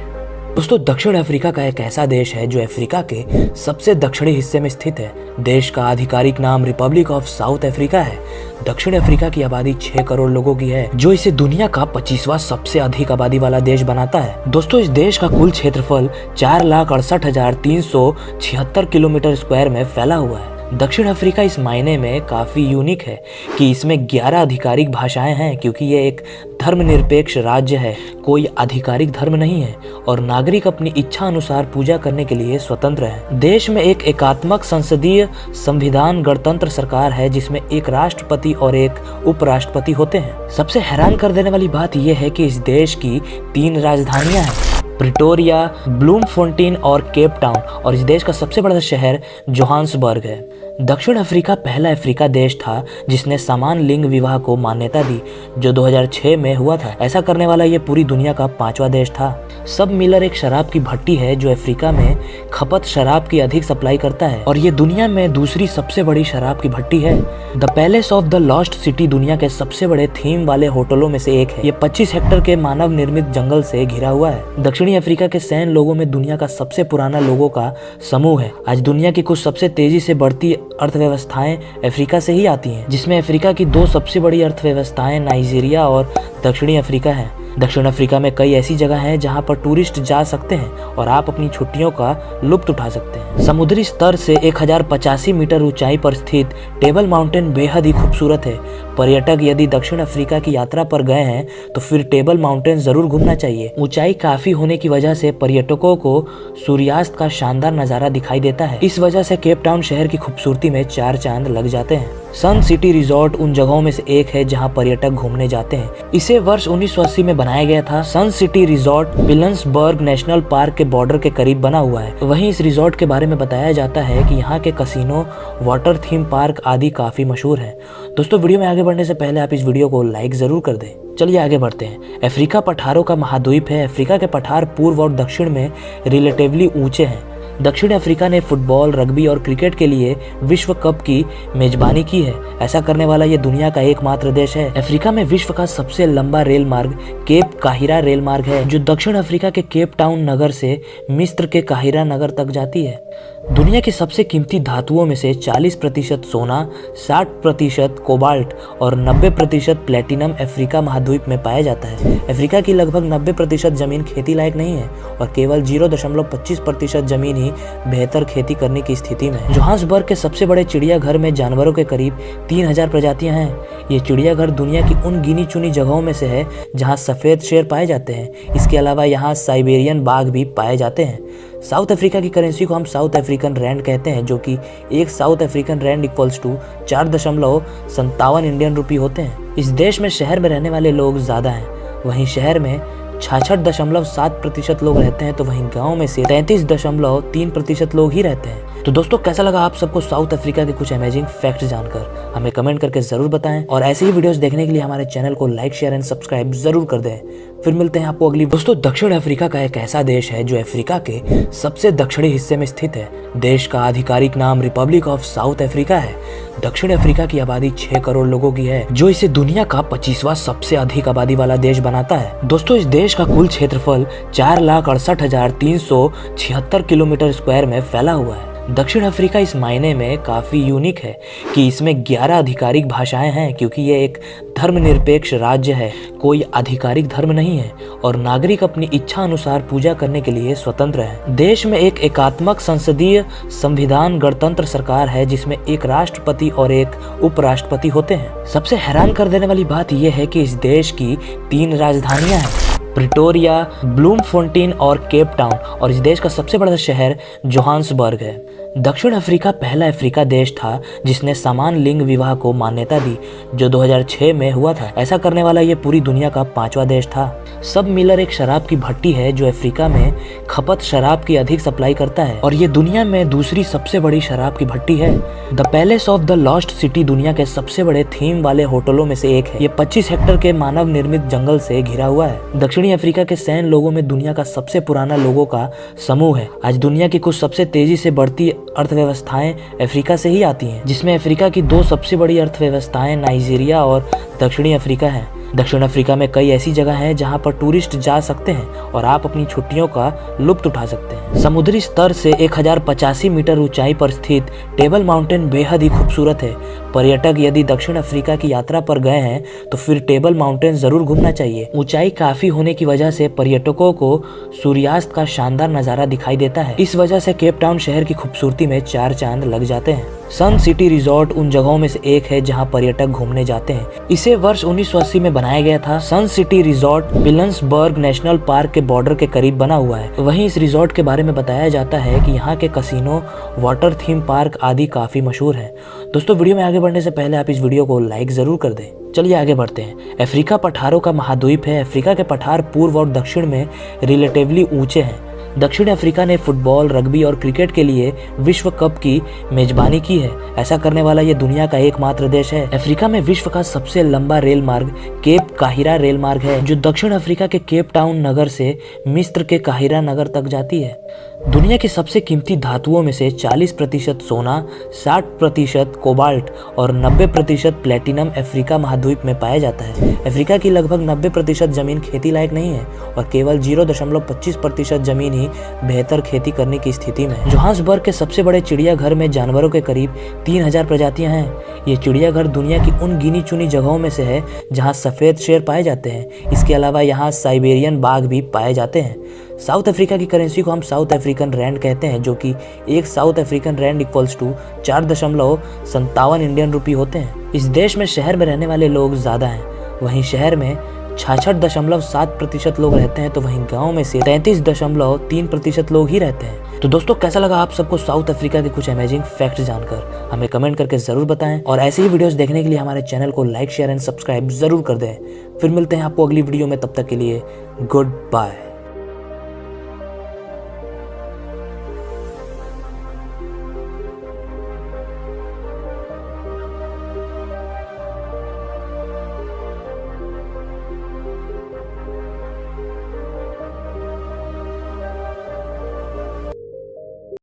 S3: दोस्तों, दक्षिण अफ्रीका का एक ऐसा देश है जो अफ्रीका के सबसे दक्षिणी हिस्से में स्थित है। देश का आधिकारिक नाम रिपब्लिक ऑफ साउथ अफ्रीका है। दक्षिण अफ्रीका की आबादी 6 करोड़ लोगों की है, जो इसे दुनिया का 25वां सबसे अधिक आबादी वाला देश बनाता है। दोस्तों, इस देश का कुल क्षेत्रफल 4,68,376 किलोमीटर स्क्वायर में फैला हुआ है। दक्षिण अफ्रीका इस मायने में काफ़ी यूनिक है कि इसमें 11 आधिकारिक भाषाएं हैं, क्योंकि ये एक धर्मनिरपेक्ष राज्य है। कोई आधिकारिक धर्म नहीं है और नागरिक अपनी इच्छा अनुसार पूजा करने के लिए स्वतंत्र हैं। देश में एक एकात्मक संसदीय संविधान गणतंत्र सरकार है, जिसमें एक राष्ट्रपति और एक उपराष्ट्रपति होते हैं। सबसे हैरान कर देने वाली बात यह है कि इस देश की 3 राजधानियां हैं, प्रिटोरिया, ब्लूमफोंटेन और केप टाउन, और इस देश का सबसे बड़ा शहर जोहान्सबर्ग है। दक्षिण अफ्रीका पहला अफ्रीका देश था जिसने समान लिंग विवाह को मान्यता दी, जो 2006 में हुआ था। ऐसा करने वाला ये पूरी दुनिया का 5वां देश था। सब मिलर एक शराब की भट्टी है जो अफ्रीका में खपत शराब की अधिक सप्लाई करता है, और ये दुनिया में दूसरी सबसे बड़ी शराब की भट्टी है। The palace of the lost city दुनिया के सबसे बड़े थीम वाले होटलों में से एक है। ये 25 हेक्टेयर के मानव निर्मित जंगल से घिरा हुआ है। दक्षिणी अफ्रीका के सैन लोगों में दुनिया का सबसे पुराना लोगों का समूह है। आज दुनिया की कुछ सबसे तेजी से बढ़ती अर्थव्यवस्थाएं अफ्रीका से ही आती हैं, जिसमें अफ्रीका की 2 सबसे बड़ी अर्थव्यवस्थाएं नाइजीरिया और दक्षिणी अफ्रीका हैं। दक्षिण अफ्रीका में कई ऐसी जगह हैं जहां पर टूरिस्ट जा सकते हैं और आप अपनी छुट्टियों का लुत्फ उठा सकते हैं। समुद्री स्तर से 1085 मीटर ऊंचाई पर स्थित टेबल माउंटेन बेहद ही खूबसूरत है। पर्यटक यदि दक्षिण अफ्रीका की यात्रा पर गए हैं तो फिर टेबल माउंटेन जरूर घूमना चाहिए। ऊंचाई काफी होने की वजह से पर्यटकों को सूर्यास्त का शानदार नजारा दिखाई देता है। इस वजह से केप टाउन शहर की खूबसूरती में 4 चांद लग जाते हैं। सन सिटी रिजॉर्ट उन जगहों में से एक है जहां पर्यटक घूमने जाते हैं। इसे वर्ष 1980 में बनाया गया था। सन सिटी रिजॉर्ट विलन्सबर्ग नेशनल पार्क के बॉर्डर के करीब बना हुआ है। वहीं इस रिजॉर्ट के बारे में बताया जाता है कि यहाँ के कसिनो, वाटर थीम पार्क आदि काफी मशहूर हैं। दोस्तों, वीडियो में आगे बढ़ने से पहले आप इस वीडियो को लाइक जरूर कर दें। चलिए आगे बढ़ते हैं। अफ्रीका पठारों का महाद्वीप है। अफ्रीका के पठार पूर्व और दक्षिण में रिलेटिवली ऊंचे हैं। दक्षिण अफ्रीका ने फुटबॉल, रग्बी और क्रिकेट के लिए विश्व कप की मेजबानी की है। ऐसा करने वाला ये दुनिया का एकमात्र देश है। अफ्रीका में विश्व का सबसे लंबा रेल मार्ग केप काहिरा रेल मार्ग है, जो दक्षिण अफ्रीका के केप टाउन नगर से मिस्र के काहिरा नगर तक जाती है। दुनिया की सबसे कीमती धातुओं में से 40% सोना, 60% कोबाल्ट और 90% प्लेटिनम अफ्रीका महाद्वीप में पाया जाता है। अफ्रीका की लगभग 90% जमीन खेती लायक नहीं है और केवल 0.25% जमीन ही बेहतर खेती करने की स्थिति में है। जोहान्सबर्ग के सबसे बड़े चिड़ियाघर में जानवरों के करीब 3000 प्रजातियां हैं। ये चिड़ियाघर दुनिया की उन गिनी चुनी जगहों में से है जहां सफेद शेर पाए जाते हैं। इसके अलावा यहाँ साइबेरियन बाघ भी पाए जाते हैं। साउथ अफ्रीका की करेंसी को हम साउथ अफ्रीकन रैंड कहते हैं, जो कि एक South African rand equals to 4.57 Indian rupee होते हैं। इस देश में शहर में रहने वाले लोग ज्यादा हैं। वहीं शहर में 66.7% लोग रहते हैं, तो वहीं गांव में से 33.3% लोग ही रहते हैं। तो दोस्तों, कैसा लगा आप सबको साउथ अफ्रीका के कुछ अमेजिंग फैक्ट्स जानकर? हमें कमेंट करके जरूर बताएं और ऐसे ही वीडियोस देखने के लिए हमारे चैनल को लाइक, शेयर एंड सब्सक्राइब जरूर कर दें। फिर मिलते हैं आपको अगली। दोस्तों, दक्षिण अफ्रीका का एक ऐसा देश है जो अफ्रीका के सबसे दक्षिणी हिस्से में स्थित है। देश का आधिकारिक नाम रिपब्लिक ऑफ साउथ अफ्रीका है। दक्षिण अफ्रीका की आबादी 6 करोड़ लोगों की है, जो इसे दुनिया का 25वां सबसे अधिक आबादी वाला देश बनाता है। दोस्तों, इस देश का कुल क्षेत्रफल 4,68,376 किलोमीटर स्क्वायर में फैला हुआ है। दक्षिण अफ्रीका इस मायने में काफी यूनिक है कि इसमें 11 आधिकारिक भाषाएं हैं, क्योंकि ये एक धर्मनिरपेक्ष राज्य है। कोई आधिकारिक धर्म नहीं है और नागरिक अपनी इच्छा अनुसार पूजा करने के लिए स्वतंत्र है। देश में एक एकात्मक संसदीय संविधान गणतंत्र सरकार है, जिसमें एक राष्ट्रपति और एक उपराष्ट्रपति होते हैं। सबसे हैरान कर देने वाली बात यह है कि इस देश की 3 राजधानियां हैं, प्रिटोरिया, ब्लूमफोंटेन और केप टाउन, और इस देश का सबसे बड़ा शहर जोहान्सबर्ग है। दक्षिण अफ्रीका पहला अफ्रीका देश था जिसने समान लिंग विवाह को मान्यता दी, जो 2006 में हुआ था। ऐसा करने वाला ये पूरी दुनिया का 5वां देश था। सब मिलर एक शराब की भट्टी है जो अफ्रीका में खपत शराब की अधिक सप्लाई करता है, और ये दुनिया में दूसरी सबसे बड़ी शराब की भट्टी है। The palace of the lost city दुनिया के सबसे बड़े थीम वाले होटलों में से एक है। ये 25 हेक्टेयर के मानव निर्मित जंगल से घिरा हुआ है। दक्षिणी अफ्रीका के सैन लोगों में दुनिया का सबसे पुराना लोगों का समूह है। आज दुनिया की कुछ सबसे तेजी से बढ़ती अर्थव्यवस्थाएं अफ्रीका से ही आती हैं, जिसमें अफ्रीका की 2 सबसे बड़ी अर्थव्यवस्थाएं नाइजीरिया और दक्षिणी अफ्रीका हैं। दक्षिण अफ्रीका में कई ऐसी जगह हैं जहां पर टूरिस्ट जा सकते हैं और आप अपनी छुट्टियों का लुत्फ उठा सकते हैं। समुद्री स्तर से 1085 मीटर ऊंचाई पर स्थित टेबल माउंटेन बेहद ही खूबसूरत है। पर्यटक यदि दक्षिण अफ्रीका की यात्रा पर गए हैं तो फिर टेबल माउंटेन जरूर घूमना चाहिए। ऊंचाई काफी होने की वजह से पर्यटकों को सूर्यास्त का शानदार नजारा दिखाई देता है। इस वजह से केप टाउन शहर की खूबसूरती में 4 चांद लग जाते हैं। सन सिटी रिजॉर्ट उन जगहों में से एक है जहां पर्यटक घूमने जाते हैं। इसे वर्ष 1980 में बनाया गया था। सन सिटी रिजॉर्ट विलन्सबर्ग नेशनल पार्क के बॉर्डर के करीब बना हुआ है। वहीं इस रिजॉर्ट के बारे में बताया जाता है कि यहाँ के कसिनो, वाटर थीम पार्क आदि काफी मशहूर हैं। दोस्तों, वीडियो में आगे बढ़ने से पहले आप इस वीडियो को लाइक जरूर कर दें। चलिए आगे बढ़ते हैं। अफ्रीका पठारों का महाद्वीप है। अफ्रीका के पठार पूर्व और दक्षिण में रिलेटिवली ऊंचे हैं। दक्षिण अफ्रीका ने फुटबॉल, रग्बी और क्रिकेट के लिए विश्व कप की मेजबानी की है। ऐसा करने वाला ये दुनिया का एकमात्र देश है। अफ्रीका में विश्व का सबसे लंबा रेल मार्ग केप काहिरा रेल मार्ग है, जो दक्षिण अफ्रीका के केप टाउन नगर से मिस्र के काहिरा नगर तक जाती है। दुनिया की सबसे कीमती धातुओं में से 40% सोना, 60% कोबाल्ट और 90% प्लेटिनम अफ्रीका महाद्वीप में पाया जाता है। अफ्रीका की लगभग 90% जमीन खेती लायक नहीं है और केवल 0.25% जमीन ही बेहतर खेती करने की स्थिति में है। जोहान्सबर्ग के सबसे बड़े चिड़ियाघर में जानवरों के करीब 3000 प्रजातियां हैं। ये चिड़ियाघर दुनिया की उन गिनी चुनी जगहों में से है जहां सफेद शेर पाए जाते हैं। इसके अलावा यहाँ साइबेरियन बाघ भी पाए जाते हैं। साउथ अफ्रीका की करेंसी को हम साउथ अफ्रीकन रैंड कहते हैं, जो कि एक South African rand equals to 4.57 Indian rupee होते हैं। इस देश में शहर में रहने वाले लोग ज्यादा हैं। वहीं शहर में 66.7% लोग रहते हैं, तो वहीं गांव में से 33.3% लोग ही रहते हैं। तो दोस्तों कैसा लगा आप सबको साउथ अफ्रीका के कुछ अमेजिंग फैक्ट जानकर? हमें कमेंट करके ज़रूर बताएं और ऐसे ही वीडियोस देखने के लिए हमारे चैनल को लाइक शेयर एंड सब्सक्राइब ज़रूर कर दें। फिर मिलते हैं आपको अगली वीडियो में, तब तक के लिए गुड बाय।